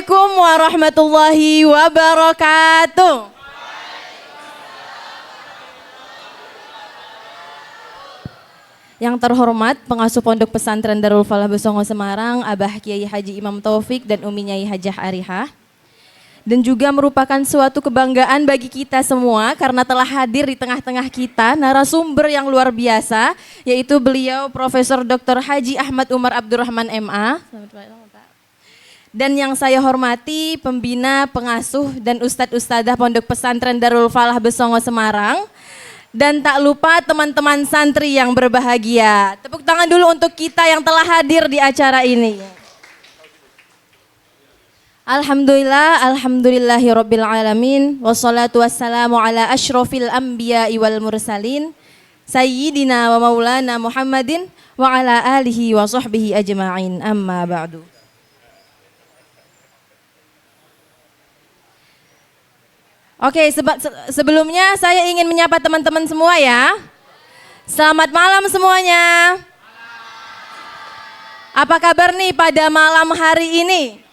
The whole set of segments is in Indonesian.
Assalamualaikum warahmatullahi wabarakatuh. Yang terhormat pengasuh Pondok Pesantren Darul Falah Besongo Semarang, Abah Kiai Haji Imam Taufik dan Umi Nyai Hajah Arihah. Dan juga merupakan suatu kebanggaan bagi kita semua karena telah hadir di tengah-tengah kita narasumber yang luar biasa, yaitu beliau Profesor Dr. Haji Ahmad Umar Abdurrahman MA. Dan yang saya hormati pembina, pengasuh dan ustadz-ustadzah Pondok Pesantren Darul Falah Besongo Semarang. Dan tak lupa teman-teman santri yang berbahagia. Tepuk tangan dulu untuk kita yang telah hadir di acara ini. Alhamdulillah, alhamdulillahirabbil alamin, wassalatu wassalamu ala asyrofil anbiya'i wal mursalin, sayyidina wa maulana Muhammadin wa ala alihi wa sahbihi ajma'in, amma ba'du. Oke, sebelumnya saya ingin menyapa teman-teman semua ya. Selamat malam semuanya. Apa kabar nih pada malam hari ini?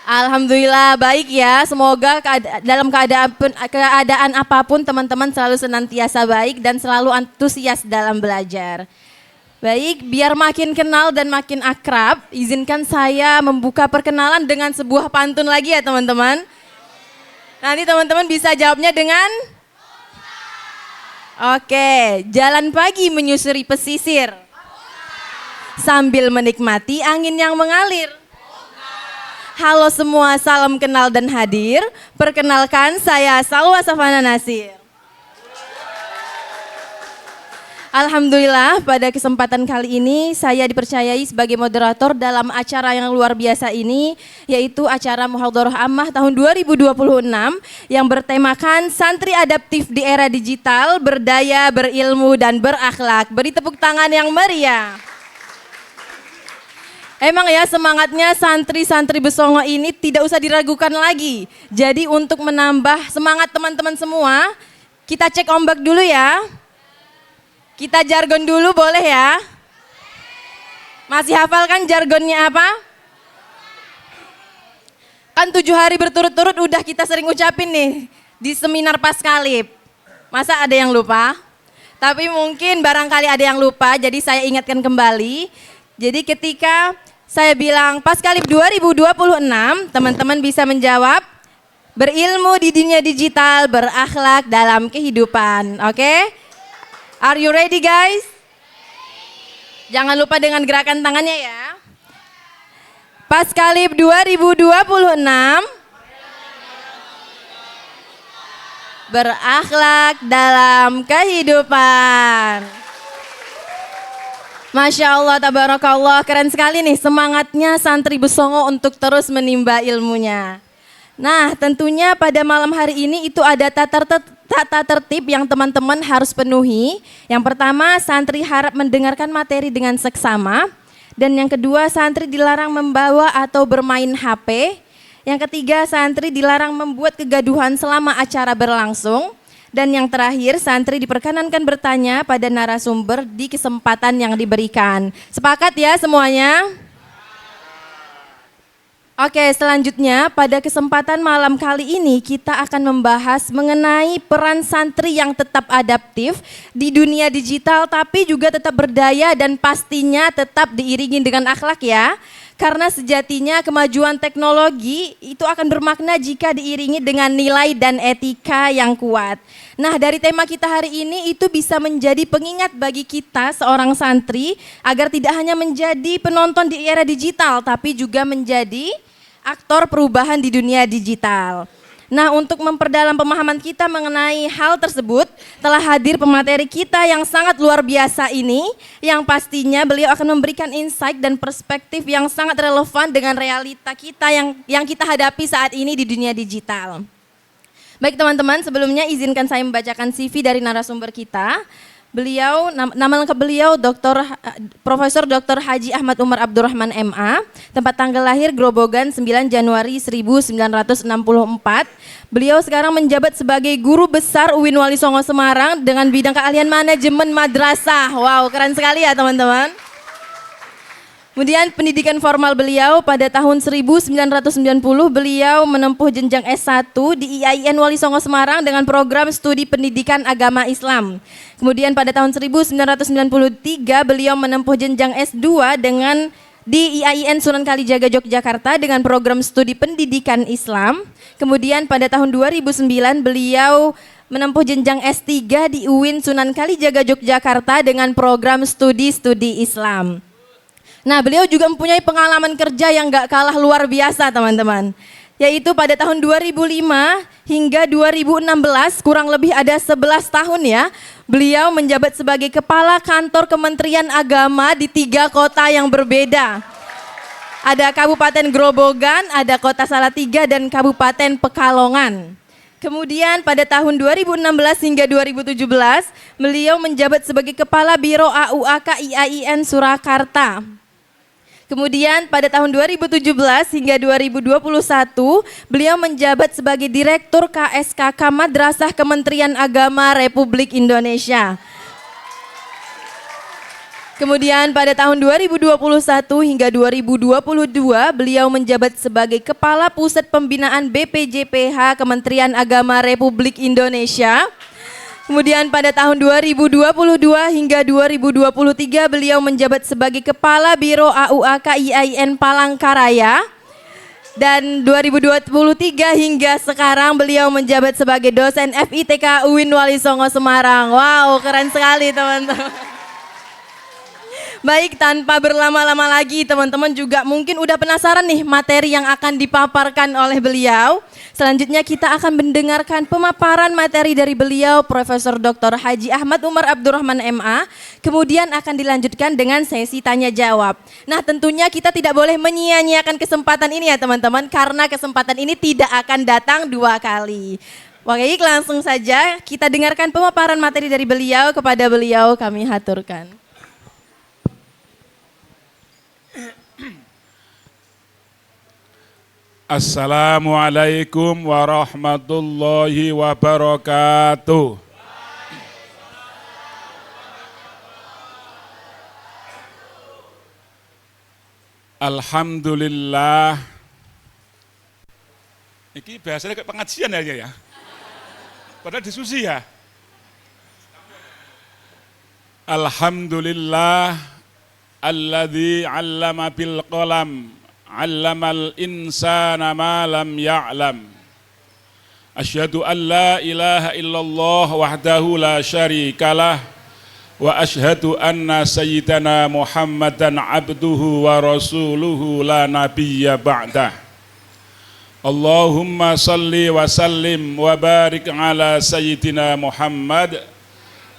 Alhamdulillah baik ya, semoga dalam keadaan apapun teman-teman selalu senantiasa baik dan selalu antusias dalam belajar. Baik, biar makin kenal dan makin akrab, izinkan saya membuka perkenalan dengan sebuah pantun lagi ya teman-teman. Nanti teman-teman bisa jawabnya dengan oke, jalan pagi menyusuri pesisir sambil menikmati angin yang mengalir. Halo semua, salam kenal dan hadir. Perkenalkan saya Salwa Safana Nasir. Alhamdulillah pada kesempatan kali ini saya dipercayai sebagai moderator dalam acara yang luar biasa ini, yaitu acara Muhadharah Ammah tahun 2026 yang bertemakan Santri Adaptif di Era Digital, Berdaya, Berilmu, dan Berakhlak. Beri tepuk tangan yang meriah. Emang ya semangatnya santri-santri Besongo ini tidak usah diragukan lagi. Jadi untuk menambah semangat teman-teman semua, kita cek ombak dulu ya. Kita jargon dulu boleh ya? Masih hafal kan jargonnya apa? Kan 7 hari berturut-turut udah kita sering ucapin nih di seminar Paskalib. Masa ada yang lupa? Tapi mungkin barangkali ada yang lupa, jadi saya ingatkan kembali. Jadi ketika saya bilang Paskalib 2026, teman-teman bisa menjawab berilmu di dunia digital, berakhlak dalam kehidupan. Oke? Are you ready guys? Jangan lupa dengan gerakan tangannya ya. Paskalib 2026, berakhlak dalam kehidupan. Masya Allah, tabarakallah, keren sekali nih semangatnya santri Besongo untuk terus menimba ilmunya. Nah tentunya pada malam hari ini itu ada tata tertib yang teman-teman harus penuhi. Yang pertama, santri harap mendengarkan materi dengan seksama. Dan yang kedua, santri dilarang membawa atau bermain HP. Yang ketiga, santri dilarang membuat kegaduhan selama acara berlangsung. Dan yang terakhir, santri diperkenankan bertanya pada narasumber di kesempatan yang diberikan. Sepakat ya semuanya? Oke, selanjutnya pada kesempatan malam kali ini kita akan membahas mengenai peran santri yang tetap adaptif di dunia digital tapi juga tetap berdaya dan pastinya tetap diiringi dengan akhlak ya. Karena sejatinya kemajuan teknologi itu akan bermakna jika diiringi dengan nilai dan etika yang kuat. Nah dari tema kita hari ini itu bisa menjadi pengingat bagi kita seorang santri agar tidak hanya menjadi penonton di era digital tapi juga menjadi aktor perubahan di dunia digital. Nah untuk memperdalam pemahaman kita mengenai hal tersebut telah hadir pemateri kita yang sangat luar biasa ini, yang pastinya beliau akan memberikan insight dan perspektif yang sangat relevan dengan realita kita yang kita hadapi saat ini di dunia digital. Baik teman-teman, sebelumnya izinkan saya membacakan CV dari narasumber kita. Nama lengkap beliau Profesor Dr. Haji Ahmad Umar Abdurrahman MA, tempat tanggal lahir Grobogan 9 Januari 1964. Beliau sekarang menjabat sebagai Guru Besar UIN Wali Songo Semarang dengan bidang keahlian manajemen madrasah. Wow, keren sekali ya teman-teman. Kemudian pendidikan formal beliau pada tahun 1990 beliau menempuh jenjang S1 di IAIN Wali Songo Semarang dengan program studi pendidikan agama Islam. Kemudian pada tahun 1993 beliau menempuh jenjang S2 di IAIN Sunan Kalijaga Yogyakarta dengan program studi pendidikan Islam. Kemudian pada tahun 2009 beliau menempuh jenjang S3 di UIN Sunan Kalijaga Yogyakarta dengan program studi Islam. Nah, beliau juga mempunyai pengalaman kerja yang gak kalah luar biasa teman-teman. Yaitu pada tahun 2005 hingga 2016, kurang lebih ada 11 tahun ya. Beliau menjabat sebagai Kepala Kantor Kementerian Agama di 3 kota yang berbeda. Ada Kabupaten Grobogan, ada Kota Salatiga, dan Kabupaten Pekalongan. Kemudian pada tahun 2016 hingga 2017, beliau menjabat sebagai Kepala Biro AUAK IAIN Surakarta. Kemudian pada tahun 2017 hingga 2021, beliau menjabat sebagai Direktur KSKK Madrasah Kementerian Agama Republik Indonesia. Kemudian pada tahun 2021 hingga 2022, beliau menjabat sebagai Kepala Pusat Pembinaan BPJPH Kementerian Agama Republik Indonesia. Kemudian pada tahun 2022 hingga 2023 beliau menjabat sebagai Kepala Biro AUAK IAIN Palangkaraya. Dan 2023 hingga sekarang beliau menjabat sebagai dosen FITK UIN Wali Songo Semarang. Wow, keren sekali teman-teman. Baik, tanpa berlama-lama lagi teman-teman juga mungkin udah penasaran nih materi yang akan dipaparkan oleh beliau. Selanjutnya kita akan mendengarkan pemaparan materi dari beliau Profesor Dr. Haji Ahmad Umar Abdurrahman MA. Kemudian akan dilanjutkan dengan sesi tanya jawab. Nah, tentunya kita tidak boleh menyia-nyiakan kesempatan ini ya teman-teman, karena kesempatan ini tidak akan datang 2 kali. Baik, langsung saja kita dengarkan pemaparan materi dari beliau. Kepada beliau kami haturkan. Assalamualaikum warahmatullahi wabarakatuh. Alhamdulillah. Ini bahasanya kayak pengajian ya. Padahal diskusi ya. Alhamdulillah alladzi 'allama bil qalam. Allamal insana ma lam ya'lam. Asyhadu an la ilaha illallah wahdahu la syarikalah wa asyhadu anna sayyidana Muhammadan abduhu wa rasuluhu la nabiyya ba'dah. Allahumma salli wa sallim wa barik ala sayyidina Muhammad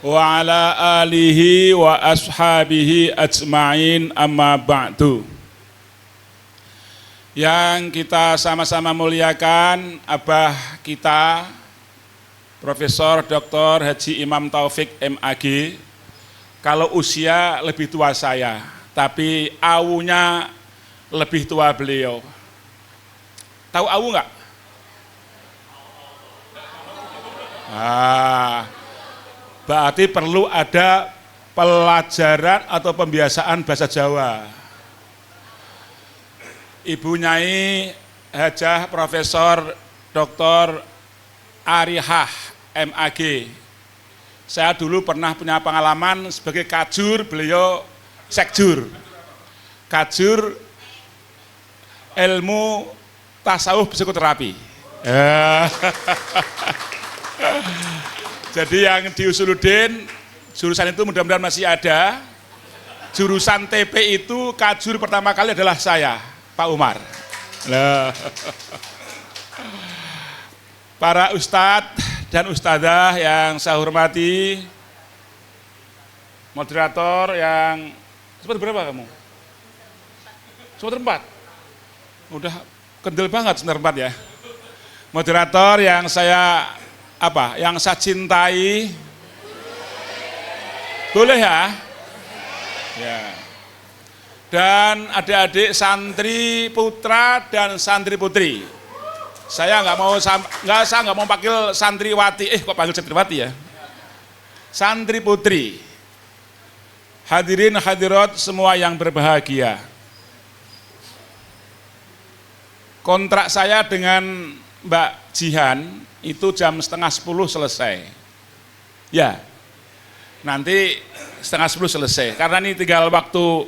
wa ala alihi wa ashabihi ajma'in, amma ba'du. Yang kita sama-sama muliakan abah kita Profesor Dr. Haji Imam Taufik MAG. Kalau usia lebih tua saya, tapi awunya lebih tua beliau. Tahu awu enggak? Berarti perlu ada pelajaran atau pembiasaan bahasa Jawa. Ibu Nyai Hajah Profesor Dr. Arihah MAG. Saya dulu pernah punya pengalaman sebagai kajur, beliau sekjur. Kajur ilmu tasawuf psikoterapi. Jadi yang di Usuluddin, jurusan itu mudah-mudahan masih ada. Jurusan TP itu kajur pertama kali adalah saya, Pak Umar. Para ustadz dan ustadzah yang saya hormati, moderator yang semester berapa kamu? Semester 4. Udah kendel banget semester 4 ya. Moderator yang saya cintai, Boleh ya? Ya. Dan adik-adik santri putra dan santri putri. Saya nggak mau panggil santriwati. Kok panggil santriwati ya? Santri putri. Hadirin hadirat semua yang berbahagia. Kontrak saya dengan Mbak Jihan itu jam 9:30 selesai. Ya, nanti 9:30 selesai. Karena ini tinggal waktu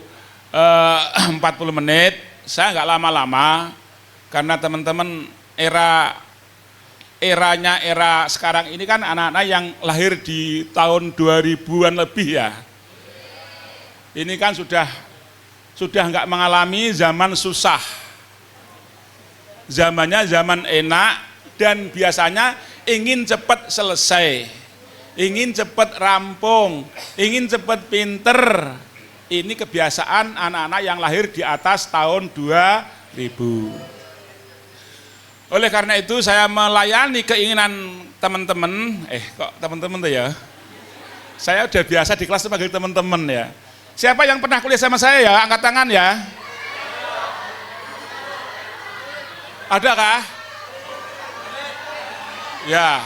40 menit. Saya nggak lama-lama karena teman-teman eranya sekarang ini kan anak-anak yang lahir di tahun 2000-an lebih ya. Ini kan sudah nggak mengalami zaman susah. Zamannya zaman enak dan biasanya ingin cepat selesai, ingin cepat rampung, ingin cepat pinter. Ini kebiasaan anak-anak yang lahir di atas tahun 2000. Oleh karena itu saya melayani keinginan teman-teman, kok teman-teman tuh ya. Saya udah biasa di kelas sebagai teman-teman ya. Siapa yang pernah kuliah sama saya ya? Angkat tangan ya. Adakah? Ya.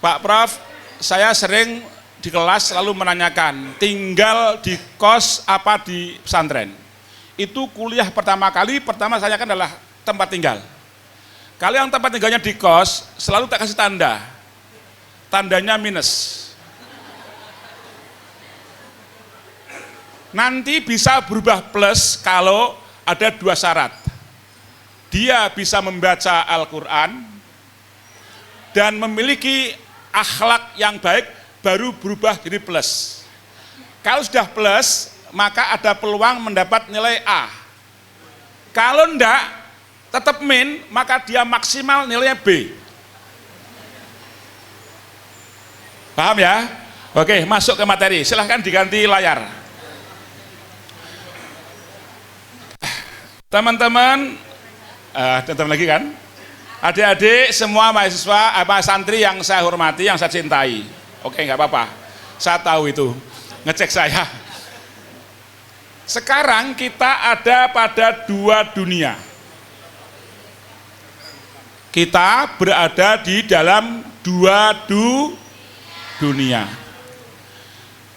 Pak Prof, saya sering di kelas selalu menanyakan, tinggal di kos apa di pesantren? Itu kuliah pertama saya kan adalah tempat tinggal. Kalau yang tempat tinggalnya di kos, selalu tak kasih tanda. Tandanya minus. Nanti bisa berubah plus kalau ada 2 syarat. Dia bisa membaca Al-Quran dan memiliki akhlak yang baik, baru berubah jadi plus. Kalau sudah plus, maka ada peluang mendapat nilai A. Kalau enggak, tetap min, maka dia maksimal nilainya B. Paham ya? Oke, masuk ke materi. Silahkan diganti layar. Teman-teman, teman lagi kan? Adik-adik, semua mahasiswa, santri yang saya hormati, yang saya cintai. Oke, nggak apa-apa. Saya tahu itu, ngecek saya. Sekarang kita ada pada 2 dunia. Kita berada di dalam 2 dunia.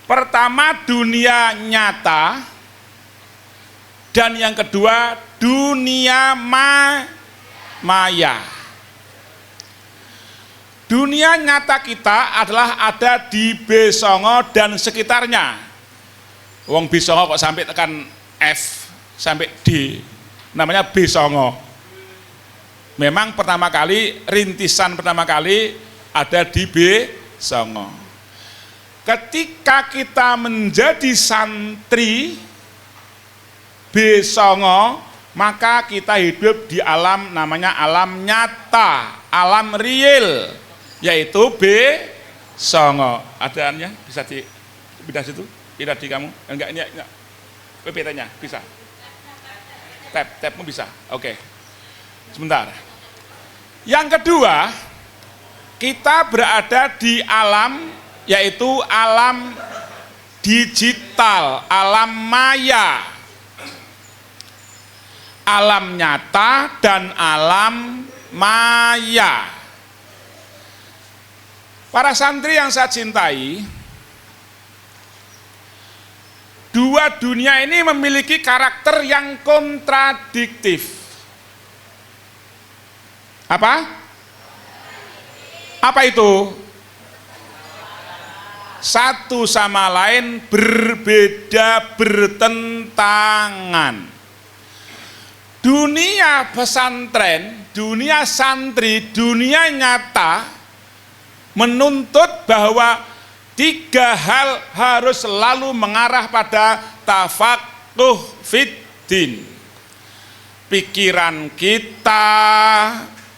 Pertama dunia nyata, dan yang kedua dunia maya. Dunia nyata kita adalah ada di B9 dan sekitarnya. Wong B9 kok sampai tekan F sampai D, namanya B9. Memang rintisan pertama kali ada di B9. Ketika kita menjadi santri B9, maka kita hidup di alam namanya alam nyata, alam real, yaitu B9. Adaannya bisa di pindah situ, pindah di kamu, enggak ini PPT-nya bisa, tabmu bisa, oke. Sebentar. Yang kedua, kita berada di alam, yaitu alam digital, alam maya. Alam nyata dan alam maya. Para santri yang saya cintai, 2 dunia ini memiliki karakter yang kontradiktif. Apa? Apa itu? Satu sama lain berbeda, bertentangan. Dunia pesantren, dunia santri, dunia nyata menuntut bahwa 3 hal harus selalu mengarah pada tafaqquh fiddin. Pikiran kita,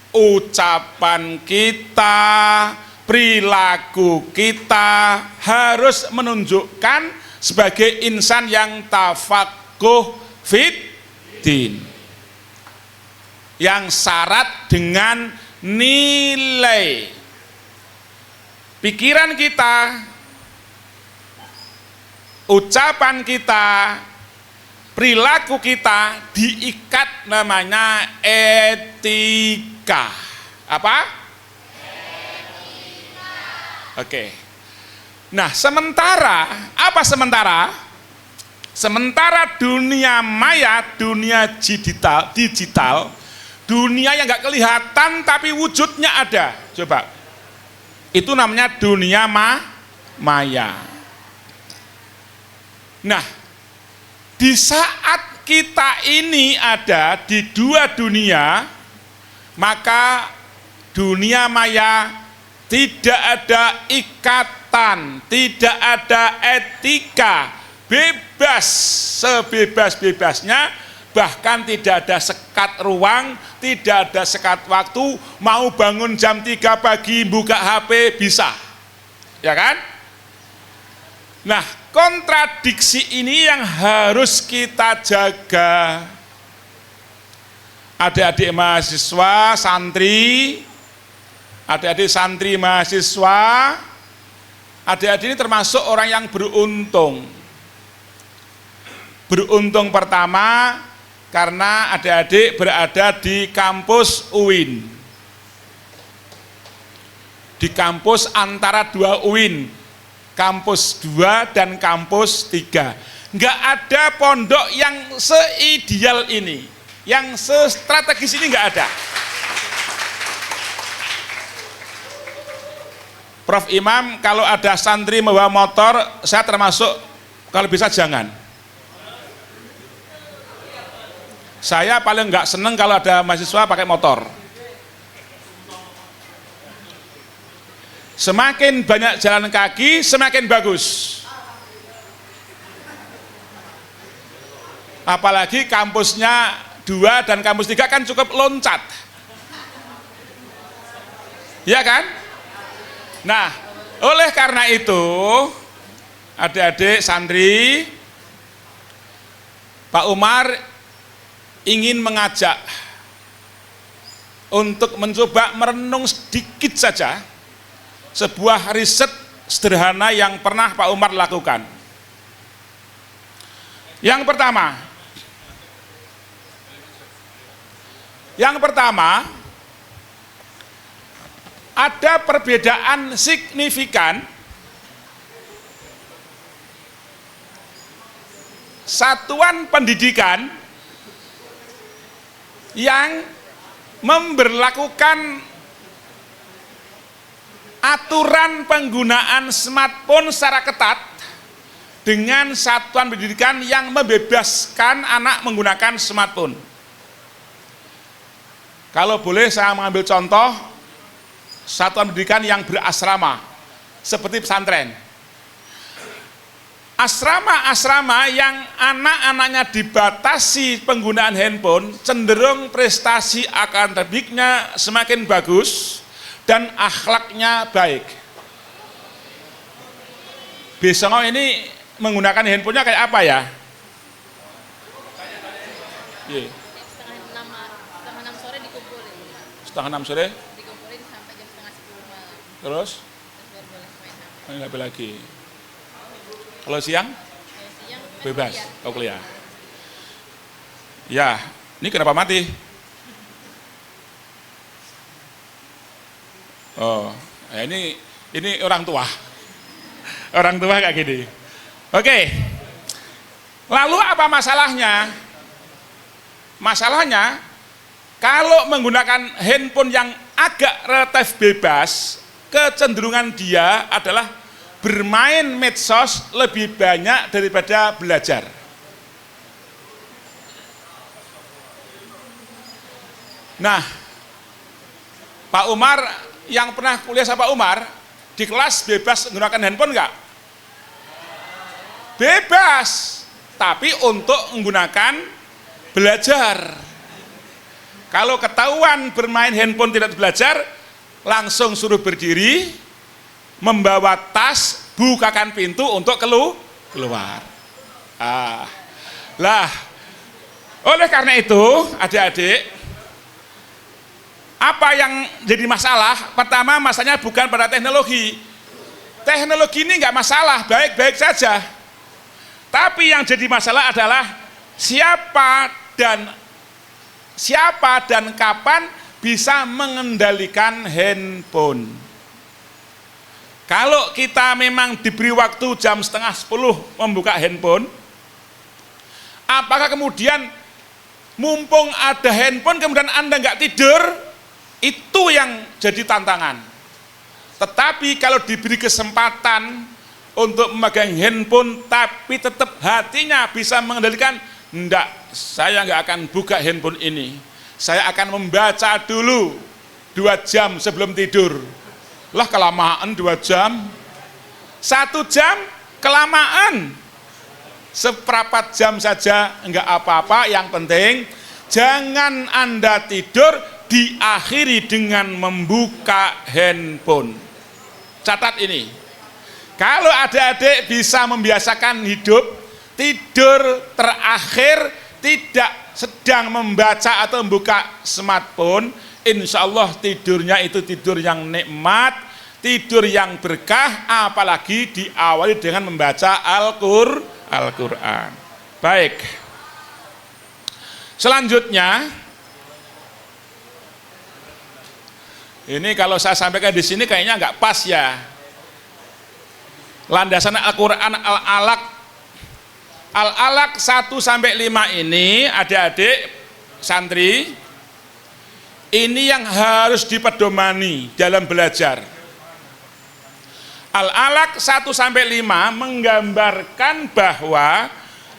ucapan kita, perilaku kita harus menunjukkan sebagai insan yang tafaqquh fiddin, yang syarat dengan nilai pikiran kita, ucapan kita, perilaku kita diikat namanya etika. Apa? Etika. Oke. Nah, sementara apa sementara? Sementara dunia maya, dunia digital, dunia yang nggak kelihatan tapi wujudnya ada. Coba, itu namanya dunia maya. Nah, di saat kita ini ada di dua dunia, maka dunia maya tidak ada ikatan, tidak ada etika, bebas sebebas-bebasnya, bahkan tidak ada sekat ruang, tidak ada sekat waktu, mau bangun jam 3 pagi buka HP bisa, ya kan? Nah, kontradiksi ini yang harus kita jaga. Adik-adik mahasiswa, santri, adik-adik santri mahasiswa, adik-adik ini termasuk orang yang beruntung. Beruntung pertama karena adik-adik berada di kampus UIN. Di kampus antara dua UIN, kampus 2 dan kampus 3. Enggak ada pondok yang seideal ini, yang sestrategis ini enggak ada. Prof Imam, kalau ada santri membawa motor, saya termasuk, kalau bisa jangan. Saya paling enggak seneng kalau ada mahasiswa pakai motor. Semakin banyak jalan kaki, semakin bagus. Apalagi kampusnya 2 dan kampus 3 kan cukup loncat. Ya kan? Nah, oleh karena itu, adik-adik santri, Pak Umar ingin mengajak untuk mencoba merenung sedikit saja sebuah riset sederhana yang pernah Pak Umar lakukan. Yang pertama, ada perbedaan signifikan satuan pendidikan yang memberlakukan aturan penggunaan smartphone secara ketat dengan satuan pendidikan yang membebaskan anak menggunakan smartphone. Kalau boleh saya mengambil contoh satuan pendidikan yang berasrama seperti pesantren. Asrama-asrama yang anak-anaknya dibatasi penggunaan handphone, cenderung prestasi akademiknya semakin bagus dan akhlaknya baik. Besok ini menggunakan handphonenya kayak apa ya? Setengah 6 sore dikumpulin. Setengah 6 sore? Dikumpulin sampai jam setengah 10 malam. Terus Terus baru boleh main HP. main HP lagi. Kalau siang? Siang kan Bebas, kuliah. kau kuliah. Ya, ini kenapa mati? Oh, ya ini orang tua. Orang tua kayak gini. Oke. Lalu apa masalahnya? Masalahnya kalau menggunakan handphone yang agak relatif bebas, kecenderungan dia adalah bermain medsos lebih banyak daripada belajar. Nah, Pak Umar yang pernah kuliah sama Pak Umar, di kelas bebas menggunakan handphone enggak? Bebas, tapi untuk menggunakan belajar. Kalau ketahuan bermain handphone tidak belajar, langsung suruh berdiri, membawa tas, bukakan pintu untuk keluar. Lah, oleh karena itu, adik-adik, apa yang jadi masalah? Pertama, masalahnya bukan pada teknologi, Teknologi ini nggak masalah, baik-baik saja. Tapi yang jadi masalah adalah siapa dan kapan bisa mengendalikan handphone. Kalau kita memang diberi waktu jam setengah 10 membuka handphone, apakah kemudian mumpung ada handphone kemudian Anda nggak tidur? Itu yang jadi tantangan. Tetapi kalau diberi kesempatan untuk memegang handphone tapi tetap hatinya bisa mengendalikan, enggak, saya nggak akan buka handphone ini. Saya akan membaca dulu 2 jam sebelum tidur. Lah kelamaan 2 jam. 1 jam kelamaan. Seperempat jam saja enggak apa-apa, yang penting jangan Anda tidur diakhiri dengan membuka handphone. Catat ini. Kalau adik-adik bisa membiasakan hidup tidur terakhir tidak sedang membaca atau membuka smartphone, insya Allah tidurnya itu tidur yang nikmat, tidur yang berkah, apalagi diawali dengan membaca Al-Quran. Baik. Selanjutnya, ini kalau saya sampaikan di sini kayaknya nggak pas ya. Landasan Al-Quran Al-Alaq 1-5 ini, adik-adik santri, ini yang harus dipedomani dalam belajar. Al-Alaq 1-5 menggambarkan bahwa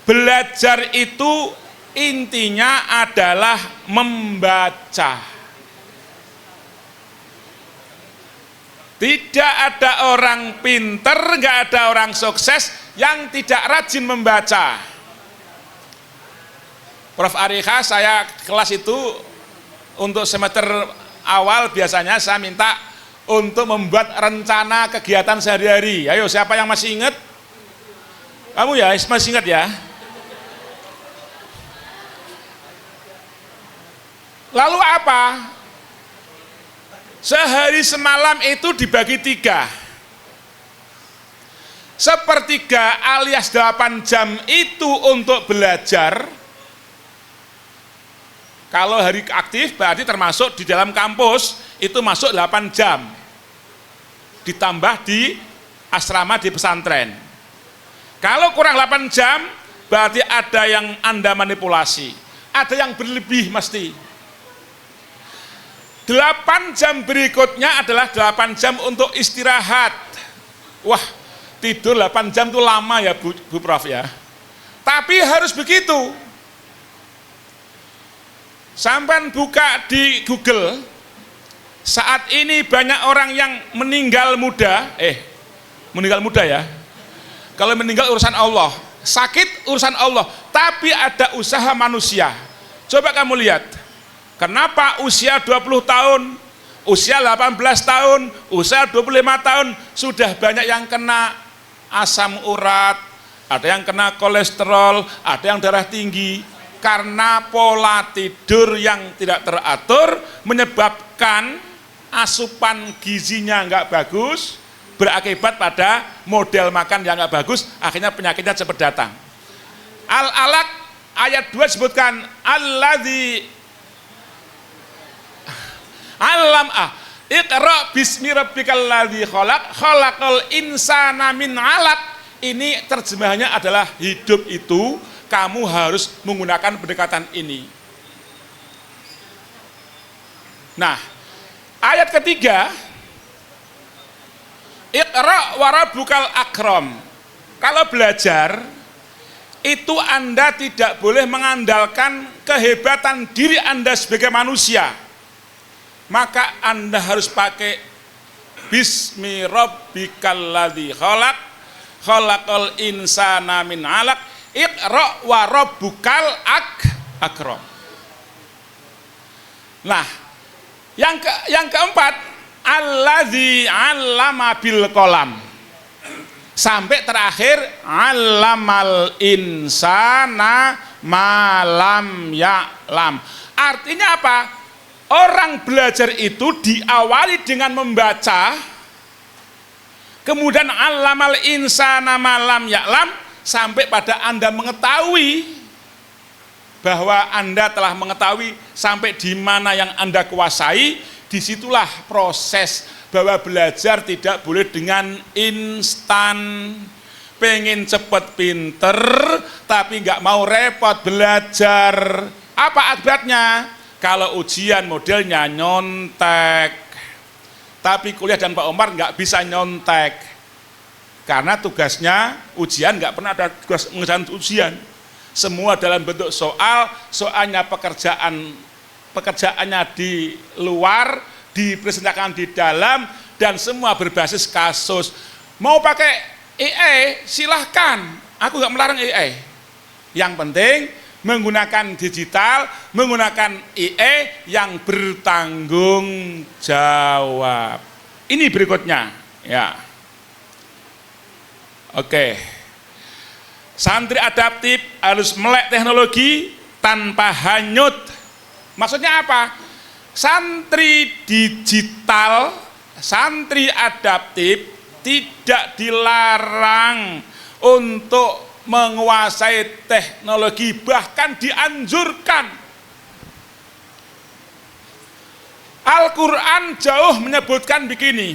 belajar itu intinya adalah membaca. Tidak ada orang pinter, nggak ada orang sukses yang tidak rajin membaca. Prof. Arika, saya kelas itu untuk semester awal biasanya saya minta untuk membuat rencana kegiatan sehari-hari. Ayo, siapa yang masih ingat? Kamu ya, masih ingat ya? Lalu apa? Sehari semalam itu dibagi 3. Sepertiga alias 8 jam itu untuk belajar. Kalau hari aktif berarti termasuk di dalam kampus, itu masuk 8 jam. Ditambah di asrama di pesantren. Kalau kurang 8 jam, berarti ada yang Anda manipulasi. Ada yang berlebih mesti. 8 jam berikutnya adalah 8 jam untuk istirahat. Wah, tidur 8 jam itu lama ya Bu Prof ya. Tapi harus begitu. Sampai buka di Google, saat ini banyak orang yang meninggal muda. Meninggal muda ya. Kalau meninggal urusan Allah, sakit urusan Allah, tapi ada usaha manusia. Coba kamu lihat. Kenapa usia 20 tahun, usia 18 tahun, usia 25 tahun sudah banyak yang kena asam urat, ada yang kena kolesterol, ada yang darah tinggi, karena pola tidur yang tidak teratur menyebabkan asupan gizinya nggak bagus, berakibat pada model makan yang nggak bagus, akhirnya penyakitnya cepat datang. Al-Alaq ayat 2 sebutkan alladzi Iqra bismi rabbikal ladzi khalaq khalaqal insana min 'alaq. Ini terjemahannya adalah hidup itu kamu harus menggunakan pendekatan ini. Nah, ayat ketiga, Iqra wa rabbukal akram. Kalau belajar itu Anda tidak boleh mengandalkan kehebatan diri Anda sebagai manusia. Maka Anda harus pakai bismi rabbikal ladzi khalaq khalaqal insana min 'alaq iqra wa rabbukal akram. Nah, yang keempat, alladzi 'allama bil qalam. Sampai terakhir, 'allamal insana ma lam ya'lam. Artinya apa? Orang belajar itu diawali dengan membaca, Kemudian allamal insana malam ya'lam, sampai pada Anda mengetahui bahwa Anda telah mengetahui sampai di mana yang Anda kuasai. Disitulah proses bahwa belajar tidak boleh dengan instan. Pengen cepet pinter tapi nggak mau repot belajar. Apa akibatnya? Kalau ujian modelnya nyontek. Tapi kuliah dan Pak Omar nggak bisa nyontek, karena tugasnya ujian nggak pernah ada tugas mengerjakan ujian. Semua dalam bentuk soal, soalnya pekerjaannya di luar, dipresentasikan di dalam, dan semua berbasis kasus. Mau pakai AI silahkan, aku nggak melarang AI. Yang penting menggunakan digital, menggunakan AI yang bertanggung jawab. Ini berikutnya, ya. Oke. Santri adaptif harus melek teknologi tanpa hanyut. Maksudnya apa? Santri digital, santri adaptif tidak dilarang untuk menguasai teknologi, bahkan dianjurkan. Al-Quran jauh menyebutkan begini,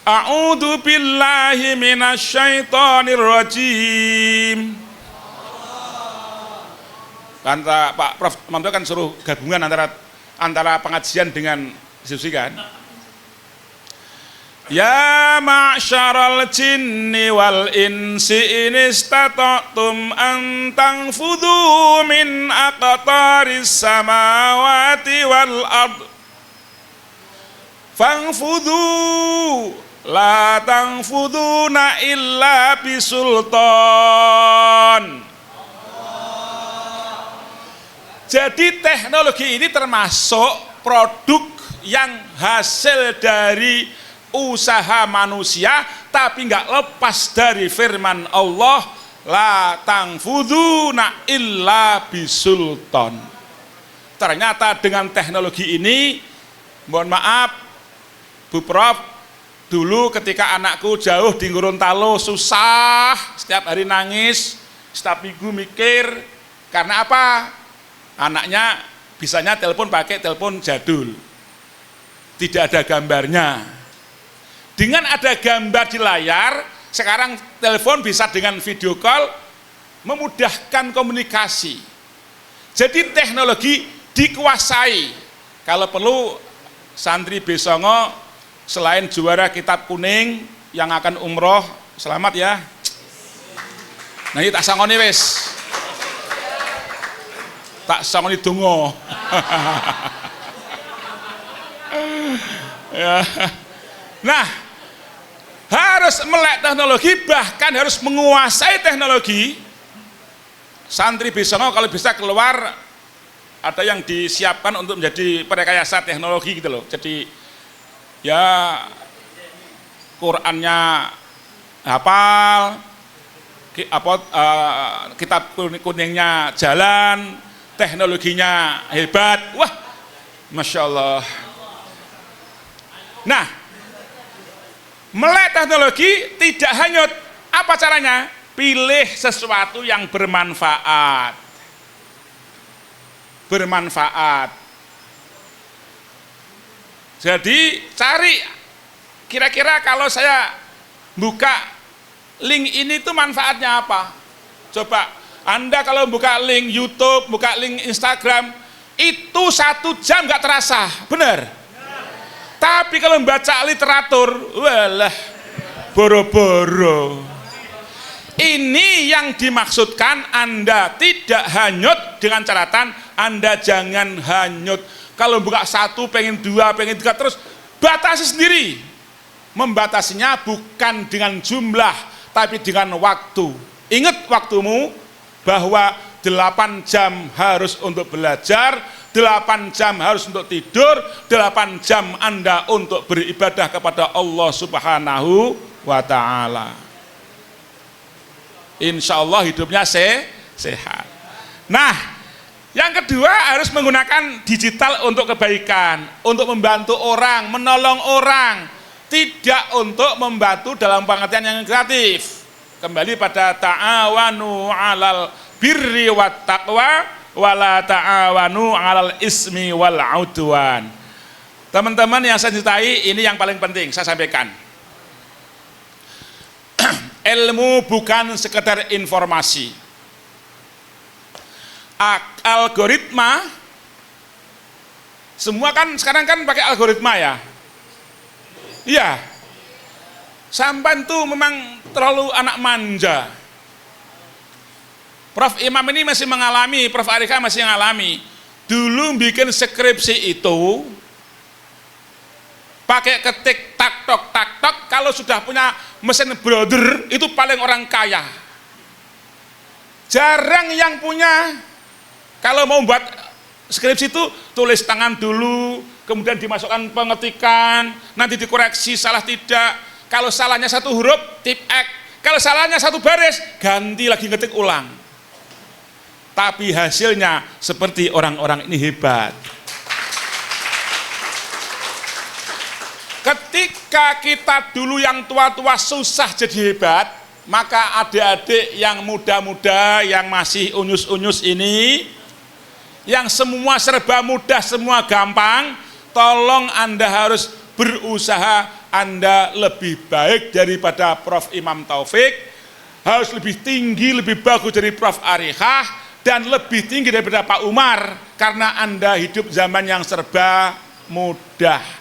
A'udzu billahi minasyaitonir rajim. Kan Pak Prof Manto kan suruh gabungan antara pengajian dengan diskusi kan. Ya ma'syaral jinni wal insi in istata'tum an tanfudhu min aqtaris samawati wal ard fanfudhu la tanfudhuna illa bisultan. Jadi teknologi ini termasuk produk yang hasil dari usaha manusia, tapi nggak lepas dari firman Allah, la tangfuduna illa bisultan. Ternyata dengan teknologi ini, mohon maaf Bu Prof, dulu ketika anakku jauh di Gorontalo susah, setiap hari nangis, setiap minggu mikir, karena apa? Anaknya bisanya telepon pakai telepon jadul, tidak ada gambarnya. Dengan ada gambar di layar, sekarang telepon bisa dengan video call, memudahkan komunikasi. Jadi teknologi dikuasai. Kalau perlu santri Besongo selain juara kitab kuning yang akan umroh, selamat ya. Nah ini tak sangoni wis. Tak sangoni dongo. Ya. Nah, harus melek teknologi, bahkan harus menguasai teknologi. Santri Besongo kalau bisa keluar, ada yang disiapkan untuk menjadi perekayasa teknologi gitu loh. Jadi ya Qurannya hafal, kitab kuningnya jalan, teknologinya hebat. Wah, Masya Allah. Nah, melek teknologi tidak hanyut. Apa caranya? Pilih sesuatu yang bermanfaat. Bermanfaat. Jadi cari, kira-kira kalau saya buka link ini tuh manfaatnya apa? Coba Anda kalau buka link YouTube, buka link Instagram, itu 1 jam nggak terasa, benar? Tapi kalau membaca literatur, walah, boro-boro. Ini yang dimaksudkan Anda tidak hanyut, dengan catatan Anda jangan hanyut. Kalau buka 1, pengen 2, pengen 3, terus batasi sendiri. Membatasinya bukan dengan jumlah, tapi dengan waktu. Ingat waktumu, bahwa 8 jam harus untuk belajar, 8 jam harus untuk tidur, 8 jam Anda untuk beribadah kepada Allah Subhanahu wa ta'ala. Insya Allah hidupnya sehat. Nah, yang kedua harus menggunakan digital untuk kebaikan, untuk membantu orang, menolong orang. tidak untuk membantu dalam pengertian yang negatif. Kembali pada ta'awanu 'alal birri wat taqwa wala ta'awanu 'alal ismi wal 'udwan. Teman-teman yang saya cintai, ini yang paling penting saya sampaikan. Ilmu bukan sekedar informasi. Algoritma, semua kan sekarang kan pakai algoritma ya. Iya. Sampai itu memang terlalu anak manja. Prof Imam ini masih mengalami, Prof Arika masih mengalami. Dulu bikin skripsi itu pakai ketik tak tok, kalau sudah punya mesin browser itu paling orang kaya. Jarang yang punya. Kalau mau buat skripsi itu tulis tangan dulu, kemudian dimasukkan pengetikan, nanti dikoreksi salah tidak. Kalau salahnya satu huruf, tip X. Kalau salahnya satu baris, ganti lagi ngetik ulang. Tapi hasilnya seperti orang-orang ini hebat. Ketika kita dulu yang tua-tua susah jadi hebat, maka adik-adik yang muda-muda, yang masih unyus-unyus ini, yang semua serba mudah, semua gampang, tolong Anda harus berusaha Anda lebih baik daripada Prof Imam Taufik, harus lebih tinggi, lebih bagus dari Prof Arikah, dan lebih tinggi daripada Pak Umar, karena Anda hidup zaman yang serba mudah.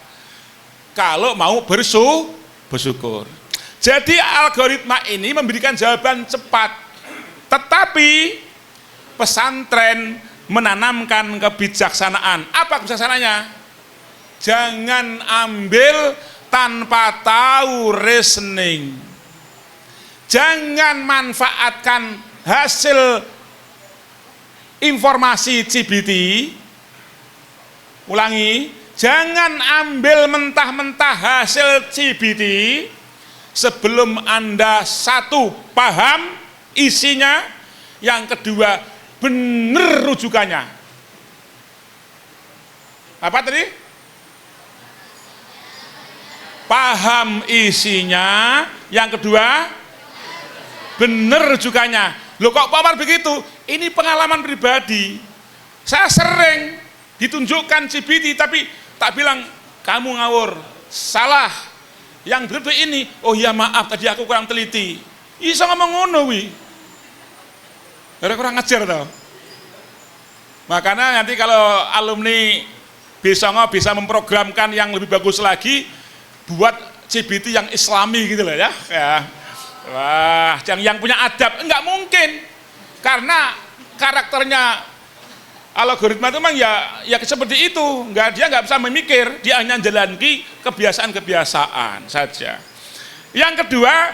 Kalau mau bersyukur. Jadi algoritma ini memberikan jawaban cepat, tetapi pesantren menanamkan kebijaksanaan. Apa kebijaksanaannya? Jangan ambil tanpa tahu reasoning. Jangan manfaatkan hasil informasi CBT. Ulangi, jangan ambil mentah-mentah hasil CBT sebelum Anda satu, paham isinya, yang kedua, benar rujukannya. Apa tadi? Paham isinya, yang kedua, benar rujukannya. Loh kok Pak Umar begitu? Ini pengalaman pribadi. Saya sering ditunjukkan CBT, tapi tak bilang, kamu ngawur, salah. Yang betul ini, oh ya maaf tadi aku kurang teliti. Bisa ngomong ngono wi. Kurang ngajar tau. Makanya nanti kalau alumni bisa memprogramkan yang lebih bagus lagi, buat CBT yang islami gitu loh ya. Wah, yang punya adab, enggak mungkin. Karena karakternya algoritma itu memang ya seperti itu. Dia nggak bisa memikir, dia hanya menjalani kebiasaan-kebiasaan saja. Yang kedua,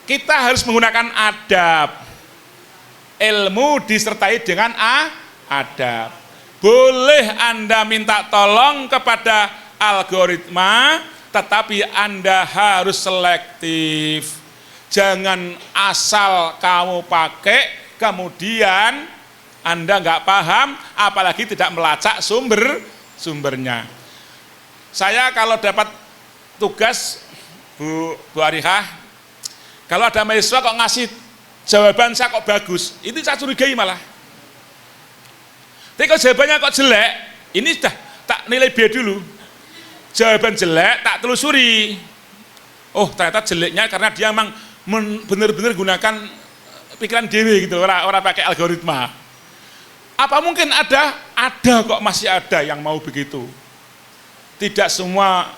kita harus menggunakan adab. Ilmu disertai dengan adab. Boleh Anda minta tolong kepada algoritma, tetapi Anda harus selektif. Jangan asal kamu pakai, kemudian Anda nggak paham, apalagi tidak melacak sumbernya. Saya kalau dapat tugas, Bu Arikah, kalau ada mahasiswa kok ngasih jawaban saya kok bagus, itu saya curigai malah. Tapi kalau jawabannya kok jelek, ini sudah tak nilai B dulu. Jawaban jelek tak telusuri. Oh ternyata jeleknya karena dia memang benar-benar gunakan pikiran dewi gitu, orang pakai algoritma. Apa mungkin ada kok, masih ada yang mau begitu. Tidak semua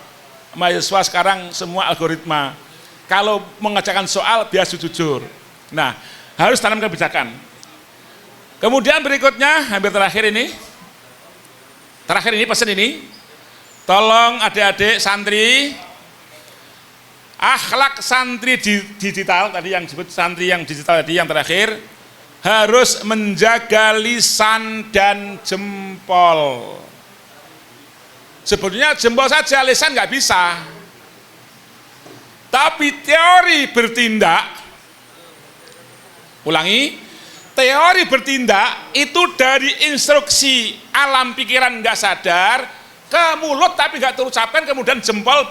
mahasiswa sekarang semua algoritma. Kalau mengerjakan soal biar jujur. Nah, harus tanam kebijakan. Kemudian berikutnya, hampir terakhir ini pesan ini, tolong adik-adik santri, akhlak santri digital tadi yang disebut santri yang digital tadi yang terakhir, harus menjaga lisan dan jempol. Sebetulnya jempol saja, lisan nggak bisa. Tapi teori bertindak, ulangi, teori bertindak itu dari instruksi alam pikiran nggak sadar ke mulut tapi nggak terucapkan, kemudian jempol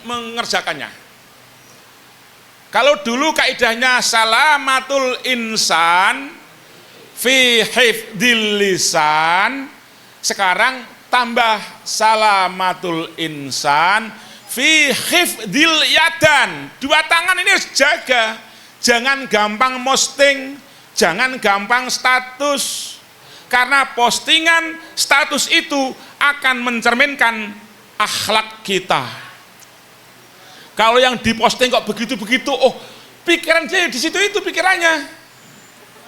mengerjakannya. Kalau dulu kaidahnya salamatul insan fi hifdzil lisan, sekarang tambah salamatul insan fi hifdzil yadan. Dua tangan ini harus jaga. Jangan gampang posting, jangan gampang status. Karena postingan status itu akan mencerminkan akhlak kita. Kalau yang diposting kok begitu-begitu, oh pikiran dia di situ itu pikirannya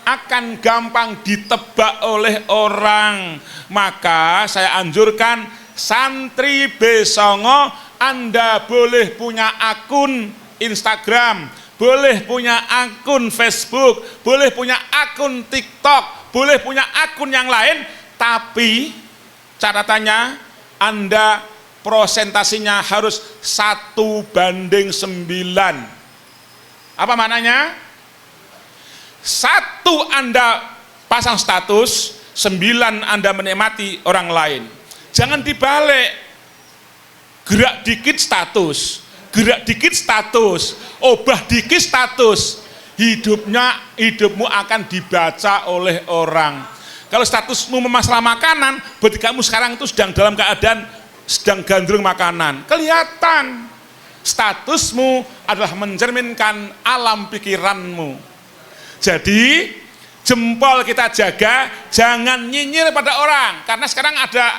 akan gampang ditebak oleh orang. Maka saya anjurkan santri Besongo, Anda boleh punya akun Instagram, boleh punya akun Facebook, boleh punya akun TikTok, boleh punya akun yang lain, tapi catatannya Anda prosentasinya harus 1:9. Apa maknanya? 1 Anda pasang status, 9 Anda menikmati orang lain. Jangan dibalik. Gerak dikit status, gerak dikit status, obah dikit status. Hidupmu akan dibaca oleh orang. Kalau statusmu masalah makanan, berarti kamu sekarang itu sedang dalam keadaan sedang gandrung makanan. Kelihatan statusmu adalah mencerminkan alam pikiranmu. Jadi jempol kita jaga, jangan nyinyir pada orang, karena sekarang ada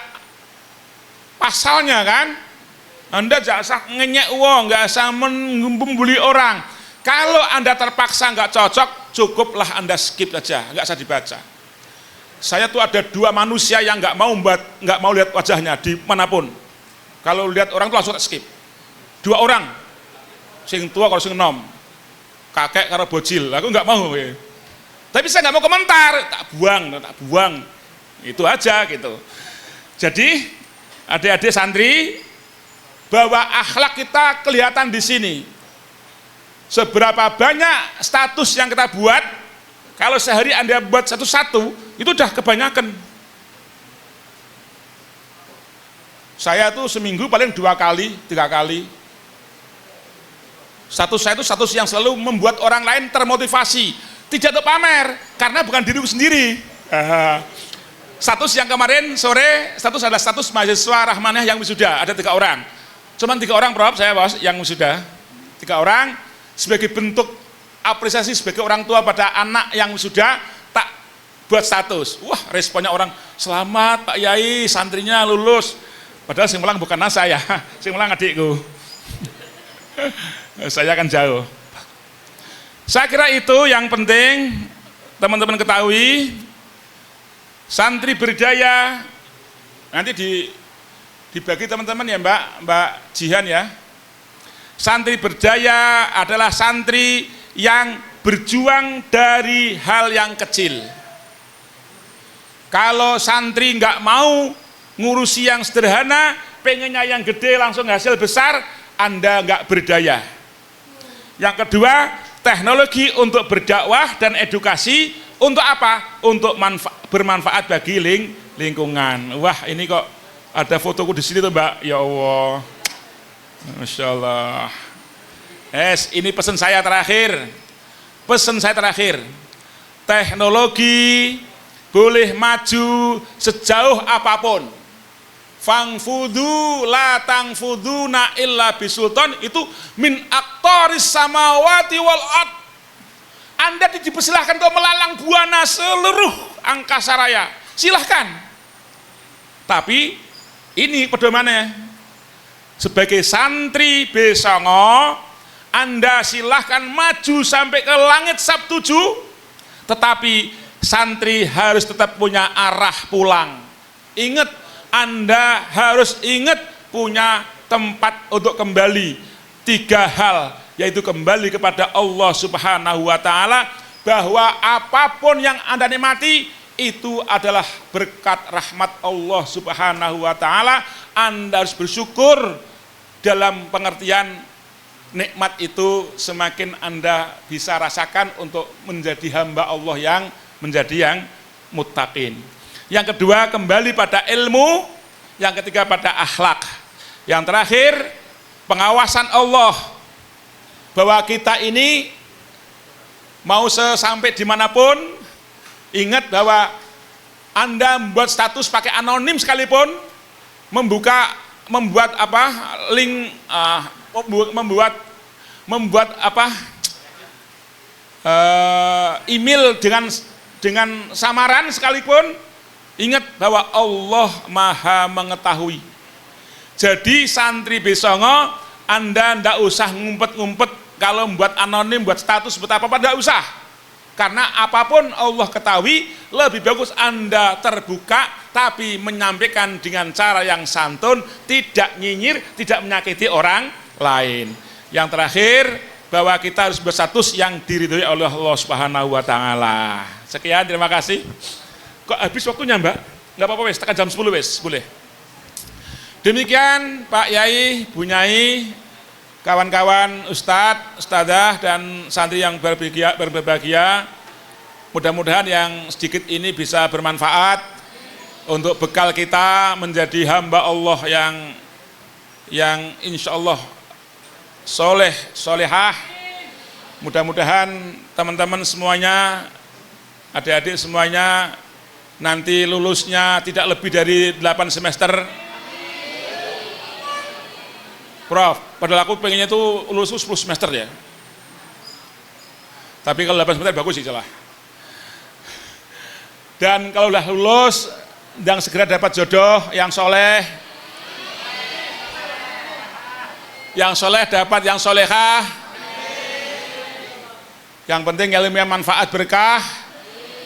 pasalnya kan. Anda jangan usah ngenyek uang, nggak usah membuli orang. Kalau Anda terpaksa nggak cocok, cukuplah Anda skip aja, nggak usah dibaca. Saya tuh ada 2 manusia yang nggak mau lihat wajahnya di manapun. Kalau lihat orang tuh langsung skip. 2 orang, sing tua kalau sing enom, kakek karo bocil, aku nggak mau. Tapi saya nggak mau komentar, tak buang, itu aja gitu. Jadi adik-adik santri, bahwa akhlak kita kelihatan di sini. Seberapa banyak status yang kita buat, kalau sehari Anda buat satu-satu, itu udah kebanyakan. Saya tuh seminggu paling 2 kali, 3 kali. Status saya itu status yang selalu membuat orang lain termotivasi. Tidak untuk pamer, karena bukan diriku sendiri. Status yang kemarin sore, status adalah status mahasiswa Rahmaniyah yang wisuda, ada 3 orang. Cuman 3 orang Prof, saya bos, yang wisuda. 3 orang, sebagai bentuk apresiasi sebagai orang tua pada anak yang wisuda, tak buat status. Wah, responnya orang, selamat Pak Yai, santrinya lulus. Padahal sing mulang bukan saya, sing mulang adikku. Saya kan jauh. Saya kira itu yang penting teman-teman ketahui. Santri berdaya nanti dibagi teman-teman ya Mbak Jihan ya. Santri berdaya adalah santri yang berjuang dari hal yang kecil. Kalau santri nggak mau ngurusi yang sederhana, pengennya yang gede langsung hasil besar, Anda nggak berdaya. Yang kedua, teknologi untuk berdakwah dan edukasi untuk apa? Untuk bermanfaat bagi lingkungan. Wah, ini kok ada fotoku di sini tuh Mbak. Ya Allah, Masya Allah. Ini pesan saya terakhir. Pesan saya terakhir. Teknologi boleh maju sejauh apapun. Fangfudu la tangfuduna illa bisultan, itu min aktoris samawati wal ard. Anda dipersilahkan untuk melalang buana seluruh angkasa raya, silahkan. Tapi ini pedomannya, sebagai santri Besongo, Anda silahkan maju sampai ke langit Sabtu 7, tetapi santri harus tetap punya arah pulang. Ingat, Anda harus ingat punya tempat untuk kembali. 3 hal, yaitu kembali kepada Allah Subhanahu wa Ta'ala, bahwa apapun yang Anda nikmati itu adalah berkat rahmat Allah Subhanahu wa Ta'ala. Anda harus bersyukur, dalam pengertian nikmat itu semakin Anda bisa rasakan untuk menjadi hamba Allah yang menjadi yang muttaqin. Yang kedua, kembali pada ilmu. Yang ketiga, pada akhlak. Yang terakhir, pengawasan Allah bahwa kita ini mau sampai dimanapun, ingat bahwa Anda membuat status pakai anonim sekalipun, membuat link, membuat email dengan samaran sekalipun, ingat bahwa Allah Maha mengetahui. Jadi santri Besongo, Anda ndak usah ngumpet-ngumpet. Kalau membuat anonim, buat status, buat apa-apa, tidak usah. Karena apapun Allah ketahui, lebih bagus Anda terbuka, tapi menyampaikan dengan cara yang santun, tidak nyinyir, tidak menyakiti orang lain. Yang terakhir, bahwa kita harus berstatus yang diridhoi oleh Allah Subhanahu wa Ta'ala. Sekian, terima kasih. Kok habis waktunya, Mbak? Enggak apa-apa, wes, tekan jam 10 wes, boleh. Demikian Pak Yai, Bu Nyai, kawan-kawan ustadz, ustadzah, dan santri yang berbahagia, mudah-mudahan yang sedikit ini bisa bermanfaat untuk bekal kita menjadi hamba Allah yang insya Allah soleh, solehah. Mudah-mudahan teman-teman semuanya, adik-adik semuanya, nanti lulusnya tidak lebih dari 8 semester. Prof, padahal aku pengennya itu lulus 10 semester ya. Tapi kalau 8 semester bagus sih celah. Dan kalau udah lulus, dan segera dapat jodoh yang soleh. Yang soleh dapat yang solehah. Yang penting ilmu yang manfaat berkah.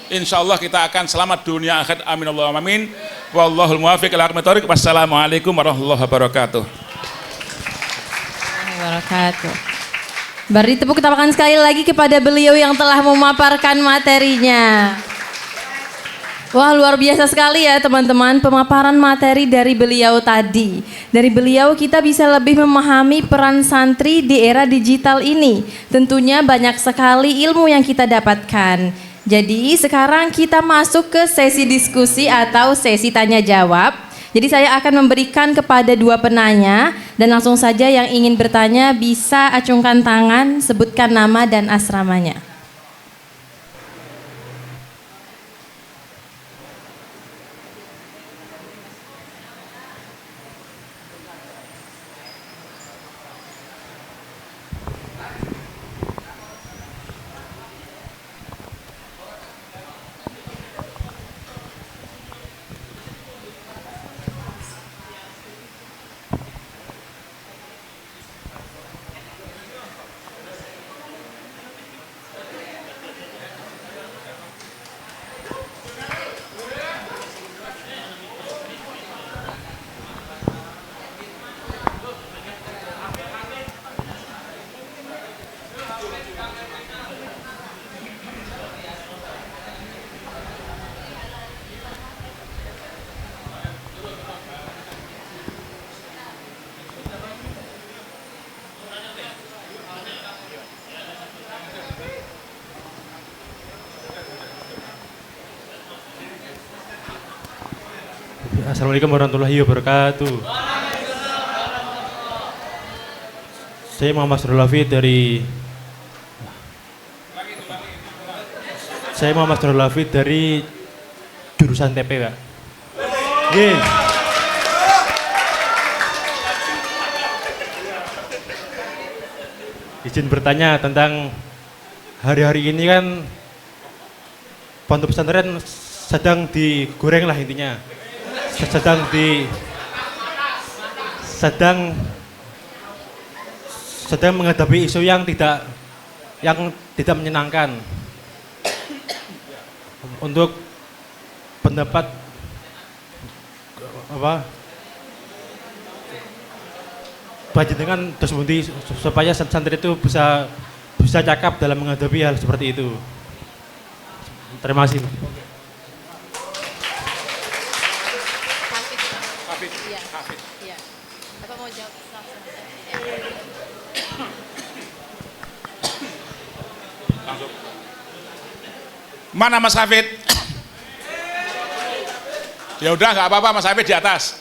Insya Allah kita akan selamat dunia akhirat. Amin Allahumma amin. Wallahul muwaffiq ila aqwamit thoriq. Wassalamualaikum warahmatullahi wabarakatuh. Beri tepuk tangan sekali lagi kepada beliau yang telah memaparkan materinya. Wah, luar biasa sekali ya teman-teman pemaparan materi dari beliau tadi. Dari beliau kita bisa lebih memahami peran santri di era digital ini. Tentunya banyak sekali ilmu yang kita dapatkan. Jadi sekarang kita masuk ke sesi diskusi atau sesi tanya jawab. Jadi saya akan memberikan kepada dua penanya dan langsung saja yang ingin bertanya bisa acungkan tangan, sebutkan nama dan asramanya. Assalamualaikum warahmatullahi wabarakatuh. Saya Muhammad Srulafi dari jurusan TP, Pak. Nggih. Izin bertanya tentang hari-hari ini kan pondok pesantren sedang digoreng lah intinya. sedang menghadapi isu yang tidak menyenangkan. Untuk pendapat panjenengan terus bunti supaya santri itu bisa cakap dalam menghadapi hal seperti itu. Terima kasih. Iya. Bapak mau jawab langsung? Langsung. Mana Mas Hafid? Ya udah nggak apa-apa Mas Hafid di atas.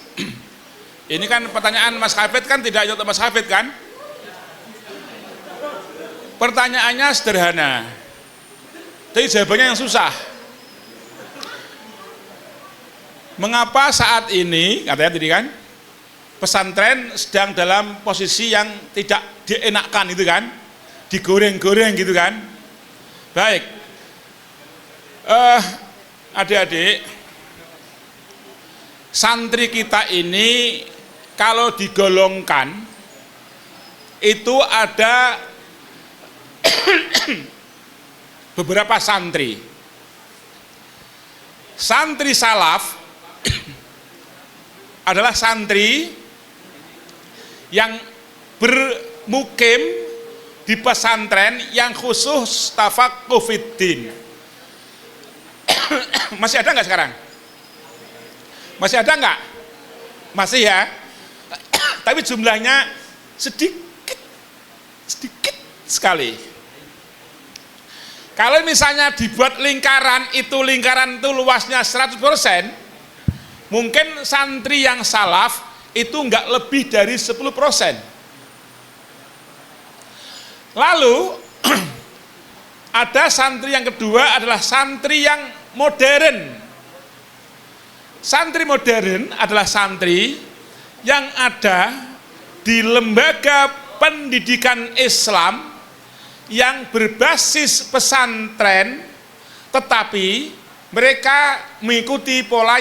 Ini kan pertanyaan Mas Hafid kan tidak hanya untuk Mas Hafid kan? Pertanyaannya sederhana, tapi jawabannya yang susah. Mengapa saat ini, katanya tadi kan, pesantren sedang dalam posisi yang tidak dienakkan itu kan, digoreng-goreng gitu kan? Baik, adik-adik, santri kita ini kalau digolongkan itu ada beberapa santri. Santri salaf adalah santri yang bermukim di pesantren yang khusus tafaqquh fiddin. Masih ada nggak sekarang? Masih ada nggak? Masih ya. Tapi jumlahnya sedikit sekali. Kalau misalnya dibuat lingkaran itu luasnya 100%, mungkin santri yang salaf itu nggak lebih dari 10%. Lalu ada santri yang kedua adalah santri yang modern. Santri modern adalah santri yang ada di lembaga pendidikan Islam yang berbasis pesantren, tetapi mereka mengikuti pola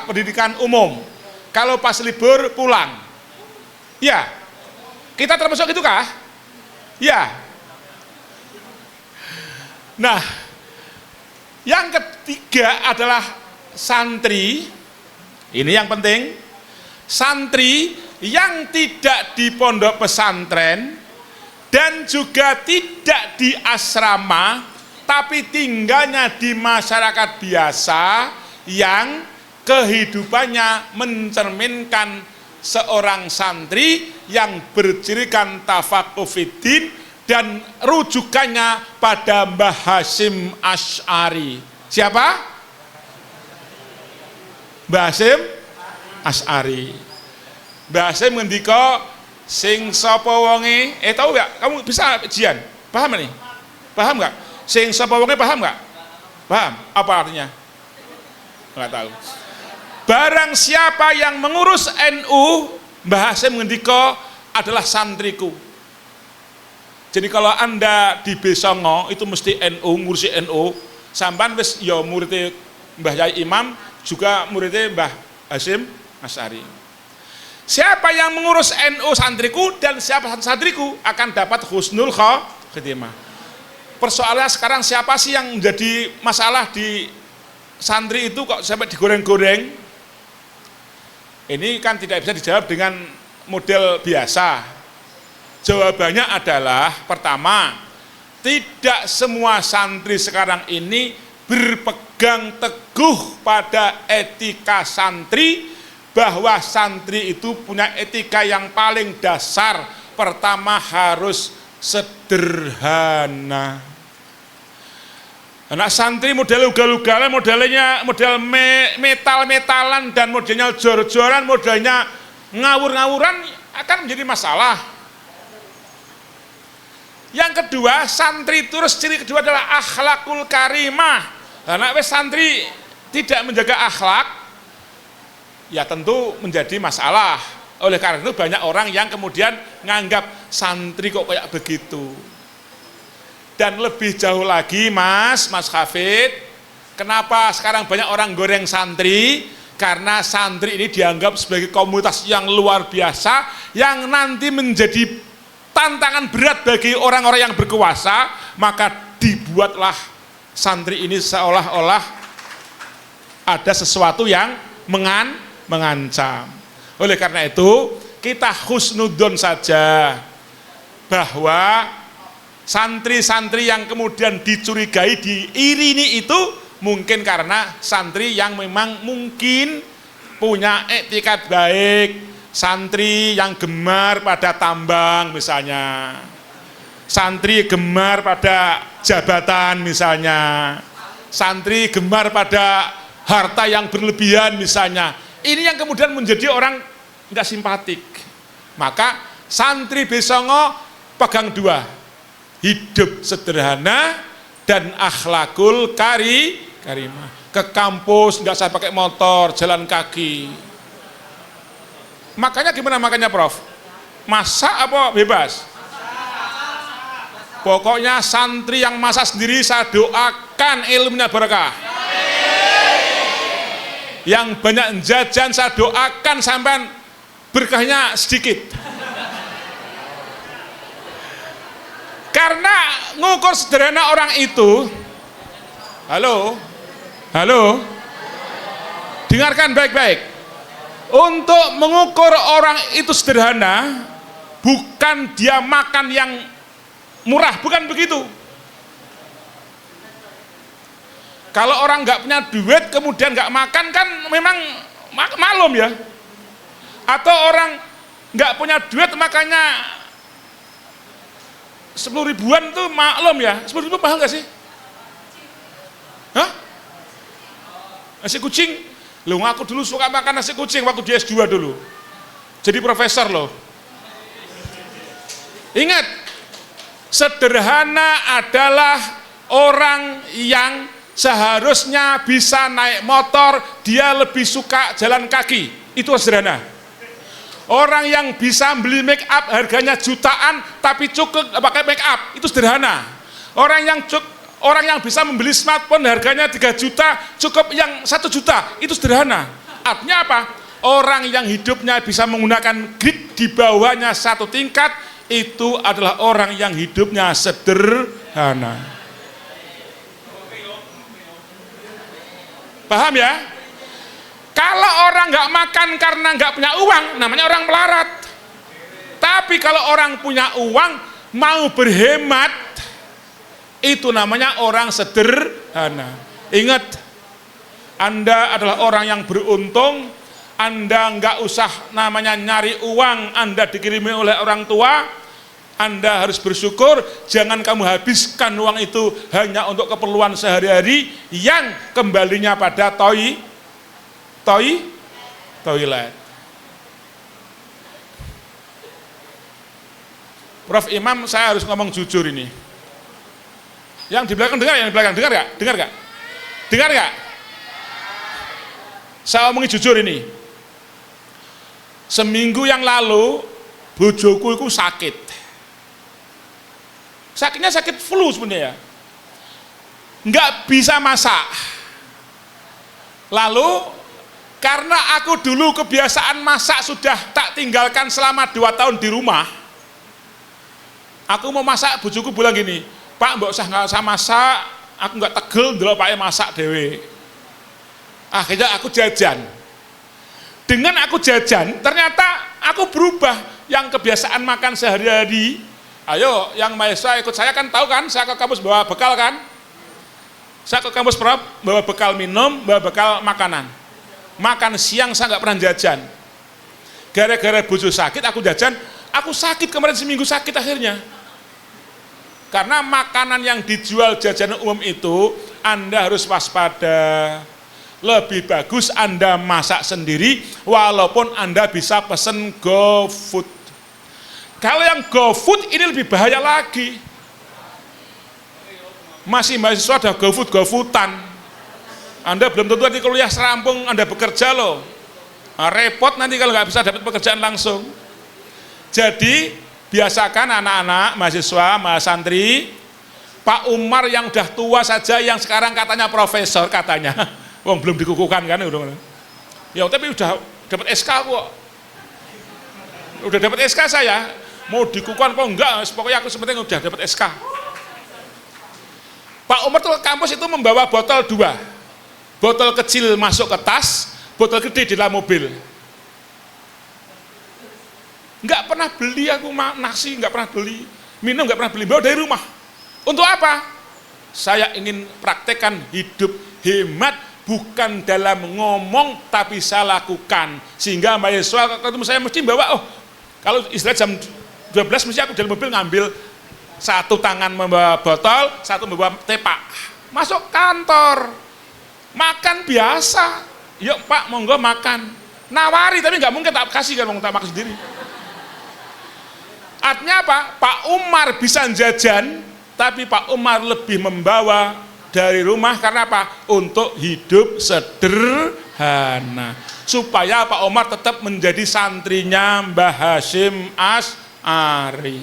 pendidikan umum. Kalau pas libur pulang, ya kita termasuk itu kah? Ya. Nah, yang ketiga adalah santri, ini yang penting, santri yang tidak di pondok pesantren dan juga tidak di asrama, tapi tinggalnya di masyarakat biasa yang kehidupannya mencerminkan seorang santri yang bercirikan tafaqquh fiddin dan rujukannya pada Mbah Hasyim Asy'ari. Siapa? Mbah Hasyim Asy'ari. Mbah Hasyim ngendika, sing sapa wonge, tahu nggak? Kamu bisa ujian? Paham nih? Paham nggak? Sing sapa wonge paham nggak? Paham? Apa artinya? Nggak tahu. Barang siapa yang mengurus NU, Mbah Hasyim ngendika adalah santriku. Jadi kalau Anda di Besongo itu mesti NU, ngurusi NU, sampan wis ya muridnya Mbah Yai Imam, juga muridnya Mbah Hasyim Asy'ari. Siapa yang mengurus NU santriku dan siapa santriku akan dapat husnul khotimah. Persoalannya sekarang siapa sih yang menjadi masalah di santri itu kok sampai digoreng-goreng? Ini kan tidak bisa dijawab dengan model biasa. Jawabannya adalah, pertama, tidak semua santri sekarang ini berpegang teguh pada etika santri, bahwa santri itu punya etika yang paling dasar. Pertama harus sederhana. Anak santri model ugal-ugalan, model metal-metalan dan modelnya jor-joran, modelnya ngawur-ngawuran akan menjadi masalah. Yang kedua, santri terus ciri kedua adalah akhlakul karimah. Anak santri tidak menjaga akhlak, ya tentu menjadi masalah. Oleh karena itu banyak orang yang kemudian nganggap santri kok kayak begitu. Dan lebih jauh lagi Mas Hafid, kenapa sekarang banyak orang goreng santri? Karena santri ini dianggap sebagai komunitas yang luar biasa, yang nanti menjadi tantangan berat bagi orang-orang yang berkuasa, maka dibuatlah santri ini seolah-olah ada sesuatu yang mengancam. Oleh karena itu kita husnudzon saja bahwa santri-santri yang kemudian dicurigai, diirini itu mungkin karena santri yang memang mungkin punya etikat baik, santri yang gemar pada tambang misalnya, santri gemar pada jabatan misalnya, santri gemar pada harta yang berlebihan misalnya. Ini yang kemudian menjadi orang nggak simpatik. Maka santri Besongo pegang dua, hidup sederhana dan akhlakul karimah. Ke kampus nggak usah pakai motor, jalan kaki. Makanya gimana makanya Prof? Masak apa bebas? Pokoknya santri yang masak sendiri saya doakan ilmunya berkah. Yang banyak jajan saya doakan sampai berkahnya sedikit. Karena ngukur sederhana orang itu, halo, dengarkan baik-baik. Untuk mengukur orang itu sederhana, bukan dia makan yang murah, bukan begitu. Kalau orang nggak punya duit kemudian nggak makan kan memang maklum ya. Atau orang nggak punya duit makanya 10 ribuan tuh maklum ya. 10 ribu mahal nggak sih? Hah? Nasi kucing? Loh, aku dulu suka makan nasi kucing waktu di S2 dulu. Jadi profesor loh. Ingat, sederhana adalah orang yang seharusnya bisa naik motor, dia lebih suka jalan kaki. Itu sederhana. Orang yang bisa beli make up harganya jutaan tapi cukup pakai make up, itu sederhana. Orang yang bisa membeli smartphone harganya 3 juta cukup yang 1 juta, itu sederhana. Artinya apa? Orang yang hidupnya bisa menggunakan grid di bawahnya 1 tingkat, itu adalah orang yang hidupnya sederhana. Paham ya? Kalau orang nggak makan karena nggak punya uang, namanya orang melarat. Tapi kalau orang punya uang, mau berhemat, itu namanya orang sederhana. Ingat, Anda adalah orang yang beruntung. Anda nggak usah namanya nyari uang, Anda dikirimi oleh orang tua. Anda harus bersyukur, jangan kamu habiskan uang itu hanya untuk keperluan sehari-hari yang kembalinya pada toilet. Prof Imam, saya harus ngomong jujur ini. Yang di belakang dengar, yang di belakang dengar gak? Dengar gak? Saya omongin jujur ini. Seminggu yang lalu bojoku itu sakit. Sakitnya sakit flu sebenarnya. Nggak bisa masak. Lalu karena aku dulu kebiasaan masak sudah tak tinggalkan selama 2 tahun di rumah. Aku mau masak, bojoku bilang gini, Pak, nggak usah masak, aku nggak tegel dulu Pak masak dewe. Akhirnya aku jajan. Dengan aku jajan, ternyata aku berubah. Yang kebiasaan makan sehari-hari, ayo yang mahasiswa ikut saya kan tahu kan, saya ke kampus bawa bekal kan. Saya ke kampus bawa bekal minum, bawa bekal makanan. Makan siang saya nggak pernah jajan. Gara-gara bojo sakit aku jajan, aku sakit kemarin seminggu sakit akhirnya. Karena makanan yang dijual jajanan umum itu Anda harus waspada. Lebih bagus Anda masak sendiri walaupun Anda bisa pesen GoFood. Kalau yang GoFood ini lebih bahaya lagi. Masih mahasiswa ada GoFoodan. Anda belum tentu nanti kuliah serampung Anda bekerja loh. Nah, repot nanti kalau nggak bisa dapat pekerjaan langsung. Jadi biasakan anak-anak, mahasiswa, santri, Pak Umar yang udah tua saja, yang sekarang katanya profesor katanya, wong belum dikukuhkan kan, ya tapi udah dapat SK kok, udah dapat SK saya, mau dikukuhkan kok enggak, pokoknya aku sepenting udah dapat SK. Pak Umar tuh ke kampus itu membawa botol 2, botol kecil masuk ke tas, botol gede di dalam mobil. Nggak pernah beli aku nasi, nggak pernah beli minum, nggak pernah beli, bawa dari rumah. Untuk apa? Saya ingin praktekkan hidup hemat, bukan dalam ngomong tapi saya lakukan, sehingga mahasiswa ketemu saya mesti bawa, oh kalau istilah jam 12 mesti aku dalam mobil ngambil 1 tangan membawa botol, 1 membawa tepak, masuk kantor makan biasa. Yuk Pak, monggo makan. Nawari tapi nggak mungkin tak kasih kan, tak makan sendiri. Artinya apa? Pak Umar bisa jajan, tapi Pak Umar lebih membawa dari rumah karena apa? Untuk hidup sederhana. Supaya Pak Umar tetap menjadi santrinya Mbah Hasyim Asy'ari.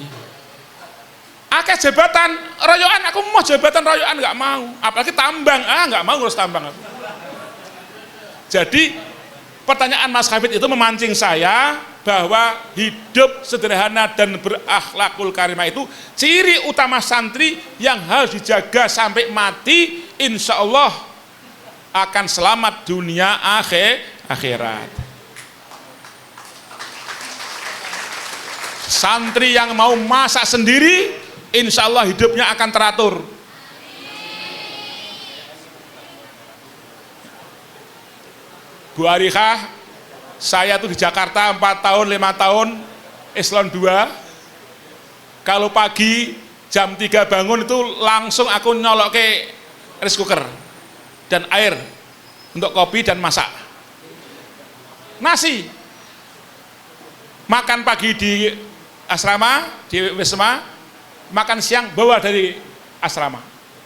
Akeh jabatan royoan, aku mau jabatan royoan nggak mau. Apalagi tambang, nggak mau ngurus tambang. Jadi pertanyaan Mas Hafid itu memancing saya bahwa hidup sederhana dan berakhlakul karimah itu ciri utama santri yang harus dijaga sampai mati, insya Allah akan selamat dunia akhirat. Santri yang mau masak sendiri, insya Allah hidupnya akan teratur. Bu Arifah, saya tuh di Jakarta 4 tahun, 5 tahun, eselon 2. Kalau pagi jam 3 bangun itu langsung aku nyolok ke rice cooker dan air untuk kopi dan masak. Nasi. Makan pagi di asrama, di Wisma, makan siang bawa dari asrama.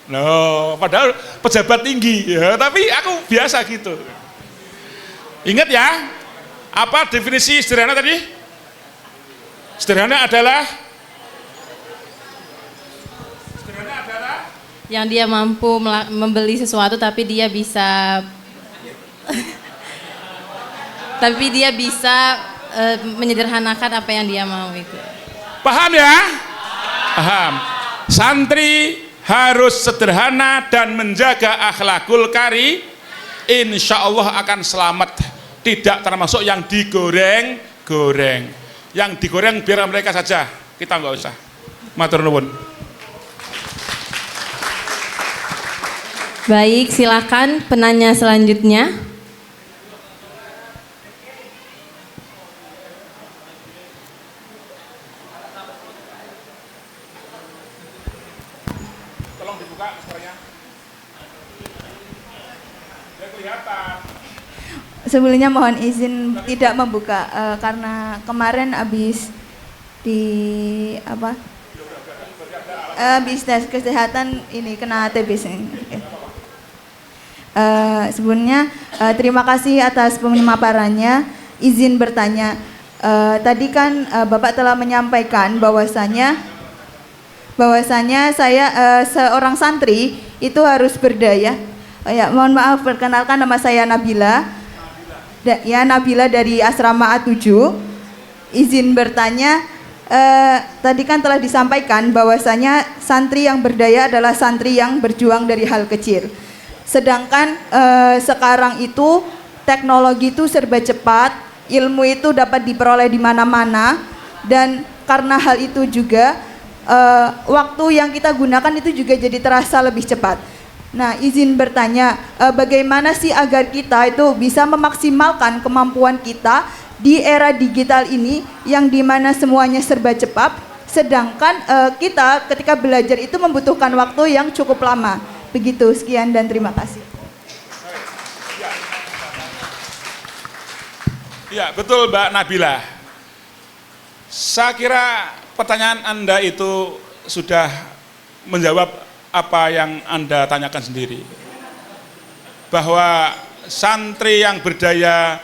No, padahal pejabat tinggi, ya, tapi aku biasa gitu. Ingat ya, apa definisi sederhana tadi? Sederhana adalah Yang dia mampu membeli sesuatu tapi dia bisa menyederhanakan apa yang dia mau itu. paham ya? Paham. Santri harus sederhana dan menjaga akhlakul insya Allah akan selamat. Tidak termasuk yang digoreng-goreng. Yang digoreng biar mereka saja, kita nggak usah. Matur nuwun. Baik, silakan penanya selanjutnya. Tolong dibuka maskernya. Biar kelihatan. Sebelumnya mohon izin tidak membuka karena kemarin habis habis tes kesehatan ini kena TBC. Okay. Sebelumnya terima kasih atas pemaparannya. Izin bertanya, tadi kan Bapak telah menyampaikan bahwasanya saya seorang santri itu harus berdaya. Ya, mohon maaf, perkenalkan nama saya Nabila. Nabila dari Asrama A7. Izin bertanya, tadi kan telah disampaikan bahwasanya santri yang berdaya adalah santri yang berjuang dari hal kecil. Sedangkan sekarang itu teknologi itu serba cepat, ilmu itu dapat diperoleh di mana-mana, dan karena hal itu juga waktu yang kita gunakan itu juga jadi terasa lebih cepat. Nah, izin bertanya, bagaimana sih agar kita itu bisa memaksimalkan kemampuan kita di era digital ini yang dimana semuanya serba cepat, sedangkan kita ketika belajar itu membutuhkan waktu yang cukup lama. Begitu, sekian dan terima kasih. Ya, betul Mbak Nabila. Saya kira pertanyaan Anda itu sudah menjawab apa yang Anda tanyakan sendiri, bahwa santri yang berdaya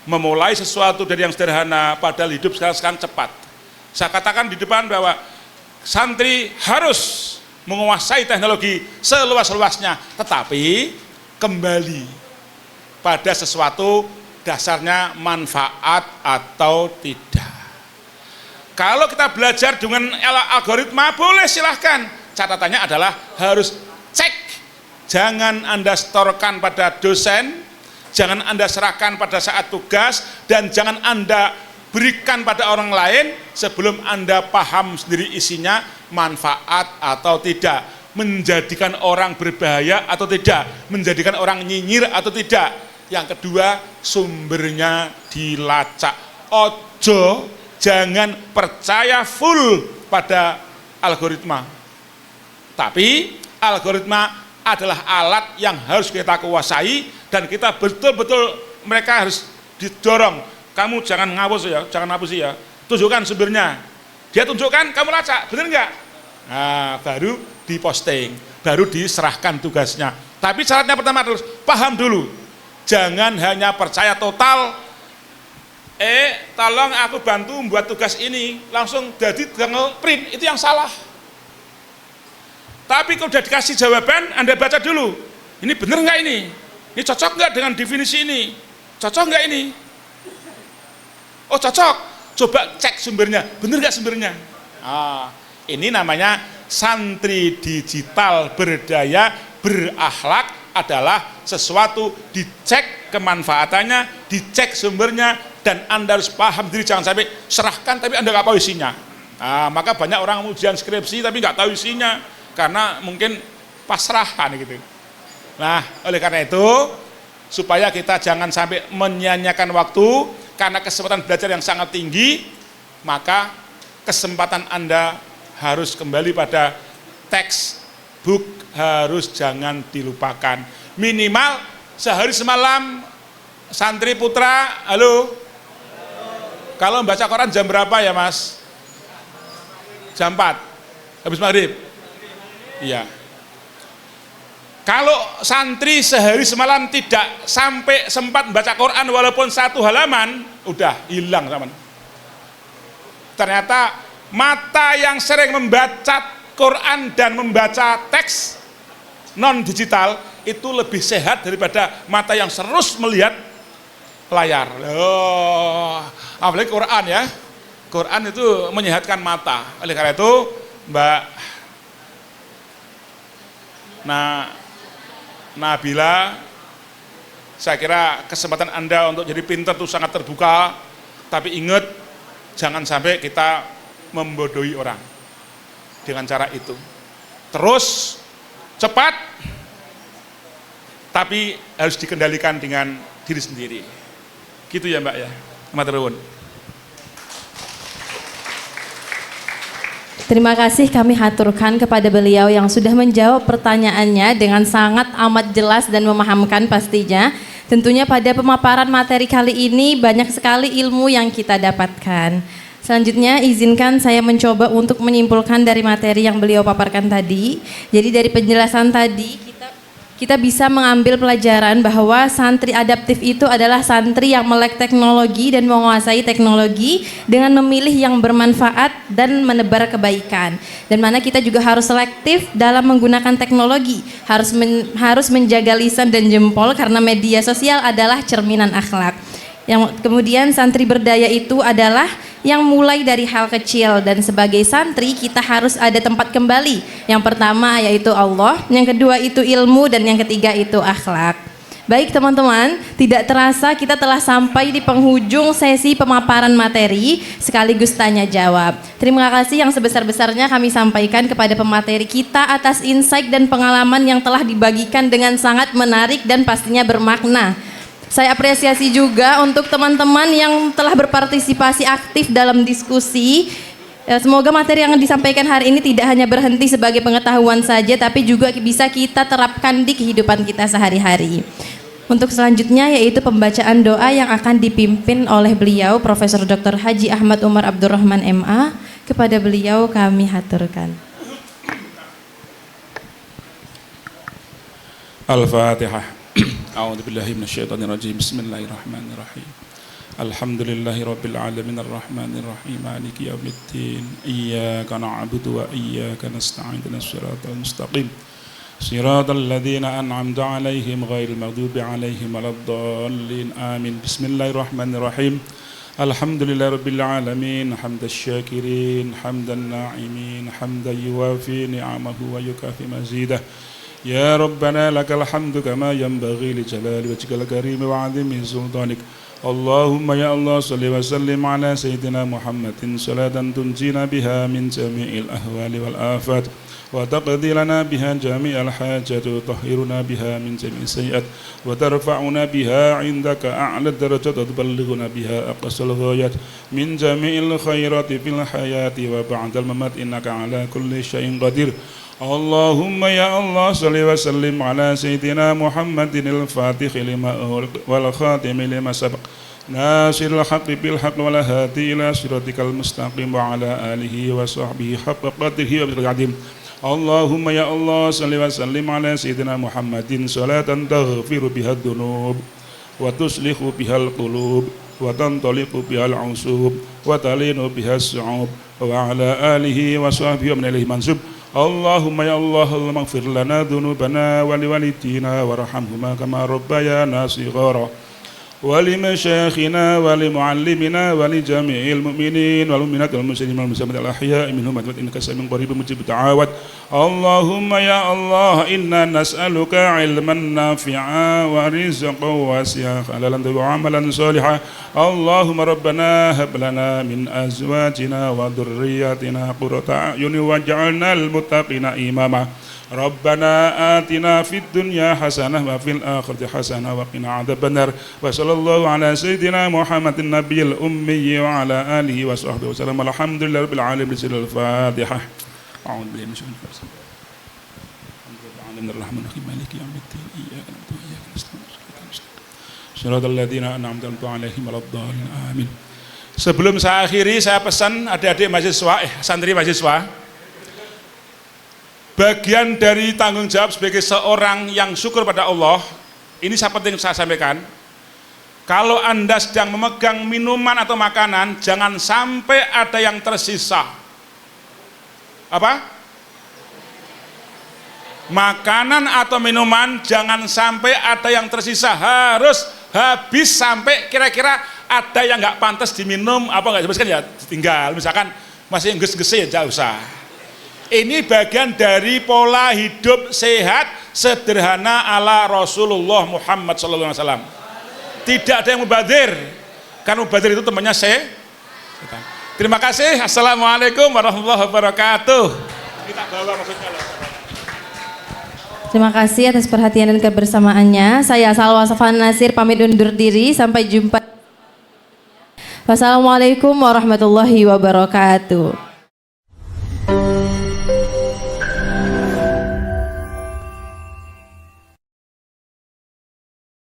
memulai sesuatu dari yang sederhana padahal hidup sekarang cepat. Saya katakan di depan bahwa santri harus menguasai teknologi seluas-luasnya, tetapi kembali pada sesuatu dasarnya manfaat atau tidak. Kalau kita belajar dengan algoritma boleh, silahkan. Catatannya adalah harus cek. Jangan Anda setorkan pada dosen, jangan Anda serahkan pada saat tugas, dan jangan Anda berikan pada orang lain sebelum Anda paham sendiri isinya, manfaat atau tidak, menjadikan orang berbahaya atau tidak, menjadikan orang nyinyir atau tidak. Yang kedua, sumbernya dilacak. Ojo, jangan percaya full pada algoritma. Tapi algoritma adalah alat yang harus kita kuasai, dan kita betul-betul mereka harus didorong, kamu jangan ngawus ya, jangan ngapusi ya, tunjukkan sumbernya. Dia tunjukkan, kamu lacak, bener nggak? Nah, baru diposting, baru diserahkan tugasnya. Tapi syaratnya pertama harus paham dulu, jangan hanya percaya total. Tolong aku bantu buat tugas ini, langsung jadi tanggal print, itu yang salah. Tapi kalau sudah dikasih jawaban, Anda baca dulu, ini bener nggak ini? Ini cocok nggak dengan definisi ini? Cocok nggak ini? Oh cocok, coba cek sumbernya, bener nggak sumbernya? Ini namanya santri digital berdaya, berakhlak adalah sesuatu dicek kemanfaatannya, dicek sumbernya, dan Anda harus paham diri, jangan sampai serahkan tapi Anda nggak tahu isinya. Maka banyak orang ujian skripsi tapi nggak tahu isinya, karena mungkin pasrahan gitu. Nah, oleh karena itu, supaya kita jangan sampai menyia-nyiakan waktu, karena kesempatan belajar yang sangat tinggi, maka kesempatan Anda harus kembali pada textbook, harus jangan dilupakan. Minimal sehari semalam, santri putra, halo? Kalau membaca Quran jam berapa ya Mas? Jam 4, habis maghrib? Iya. Kalau santri sehari semalam tidak sampai sempat membaca Quran walaupun 1 halaman, udah hilang teman. Ternyata mata yang sering membaca Quran dan membaca teks non digital itu lebih sehat daripada mata yang terus melihat layar. Apalagi Quran ya. Quran itu menyehatkan mata. Oleh karena itu, Mbak Nabila, saya kira kesempatan Anda untuk jadi pintar itu sangat terbuka, tapi ingat, jangan sampai kita membodohi orang dengan cara itu. Terus, cepat, tapi harus dikendalikan dengan diri sendiri. Gitu ya Mbak ya, matur nuwun. Terima kasih kami haturkan kepada beliau yang sudah menjawab pertanyaannya dengan sangat amat jelas dan memahamkan pastinya. Tentunya pada pemaparan materi kali ini banyak sekali ilmu yang kita dapatkan. Selanjutnya izinkan saya mencoba untuk menyimpulkan dari materi yang beliau paparkan tadi. Jadi dari penjelasan tadi kita bisa mengambil pelajaran bahwa santri adaptif itu adalah santri yang melek teknologi dan menguasai teknologi dengan memilih yang bermanfaat dan menebar kebaikan. Dan mana kita juga harus selektif dalam menggunakan teknologi, harus menjaga lisan dan jempol karena media sosial adalah cerminan akhlak. Yang kemudian santri berdaya itu adalah yang mulai dari hal kecil, dan sebagai santri kita harus ada tempat kembali. Yang pertama yaitu Allah, yang kedua itu ilmu, dan yang ketiga itu akhlak. Baik teman-teman, tidak terasa kita telah sampai di penghujung sesi pemaparan materi sekaligus tanya jawab. Terima kasih yang sebesar-besarnya kami sampaikan kepada pemateri kita atas insight dan pengalaman yang telah dibagikan dengan sangat menarik dan pastinya bermakna. Saya apresiasi juga untuk teman-teman yang telah berpartisipasi aktif dalam diskusi. Semoga materi yang disampaikan hari ini tidak hanya berhenti sebagai pengetahuan saja, tapi juga bisa kita terapkan di kehidupan kita sehari-hari. Untuk selanjutnya yaitu pembacaan doa yang akan dipimpin oleh beliau Profesor Dr. Haji Ahmad Umar Abdurrahman MA. Kepada beliau kami haturkan. Al-Fatihah. A'udzu billahi minasyaitonir rajim. Bismillahirrahmanirrahim. Alhamdulillahi rabbil alamin arrahmanir rahim maliki yaumiddin. Iyyaka na'budu wa iyyaka nasta'in ihdinas siratal mustaqim. Siratal ladzina an'amta 'alaihim ghairil maghdubi 'alaihim waladdallin. Amin. Bismillahirrahmanirrahim. Alhamdulillahi rabbil alamin hamdasy syakirin hamdan na'imin hamdan yuwafi ni'amahu wa yukafi mazidah. Ya Rabbana lakal hamdu kama yanbaghi li jalali wajhikal karim wa 'azimi sultanik. Allahumma ya Allah salli wa sallim ala sayyidina Muhammadin salatan tunjina biha min jami'il ahwali wal afat wa taqdi lana biha jami'al hajat wa tahhiruna biha min jami'is sayyi'at wa tarfa'una biha 'indaka a'la darajat wa tuballighuna biha aqsal ghayat min jami'il khairati fil hayati wa ba'dal mamat innaka ala kulli syai'in qadir. Allahumma ya Allah salli wa sallim ala sayyidina Muhammadin al-fatih lima wal khatim lima sabaq ناصر الحق بالحق ولا هادي إلى صراطك المستقيم وعلى آله وصحبه حق قدره وبالقدر العظيم. اللهم يا الله صل وسلم على سيدنا محمد صلاة تغفر بها الذنوب وتصلح بها القلوب وتنطلق بها العصوب وتلين بها الصعوب وعلى آله وصحبه ومن إليه منسوب. اللهم يا الله اللهم اغفر لنا ذنوبنا ولوالدينا وارحمهما كما ربيانا صغارا ولمشايخنا ولمعلمنا ولجميع المؤمنين والمؤمنات والمسلمين والمسلمات الأحياء منهم إنك سميع قريب مجيب الدعوات. اللهم يا الله إنا نسألك علما نافعا ورزقا واسعا حلالا وعملا صالحا. اللهم ربنا هب لنا من أزواجنا وذرياتنا قرة أعين واجعلنا للمتقين إماما. ربنا آتنا في الدنيا حسنة وفي الآخرة حسنة وقنا عذاب النار. وصلى الله على سيدنا محمد النبي الأمي وعلى آله وصحبه وسلم. الحمد لله رب العالمين. بسم الفاتحة. أعوذ بالله من الشيطان الرجيم. الرحمن الرحيم مالك يوم الدين إياك نعبد وإياك نستعين صراط الذين أنعمت عليهم غير الضالين آمين. Sebelum saya akhiri, saya pesan adik-adik mahasiswa, santri mahasiswa, bagian dari tanggung jawab sebagai seorang yang syukur pada Allah, ini penting saya sampaikan. Kalau Anda sedang memegang minuman atau makanan, jangan sampai ada yang tersisa. Apa? Makanan atau minuman jangan sampai ada yang tersisa, harus habis sampai kira-kira ada yang nggak pantas diminum, apa nggak habiskan ya tinggal. Misalkan masih nges-ngese ya jangan usah. Ini bagian dari pola hidup sehat sederhana ala Rasulullah Muhammad SAW. Tidak ada yang mubazir, karena mubazir itu temannya setan. Terima kasih. Assalamualaikum warahmatullahi wabarakatuh. Kita bawa maksudnya loh. Terima kasih atas perhatian dan kebersamaannya. Saya Salwa Safan Nasir pamit undur diri. Sampai jumpa. Wassalamualaikum warahmatullahi wabarakatuh.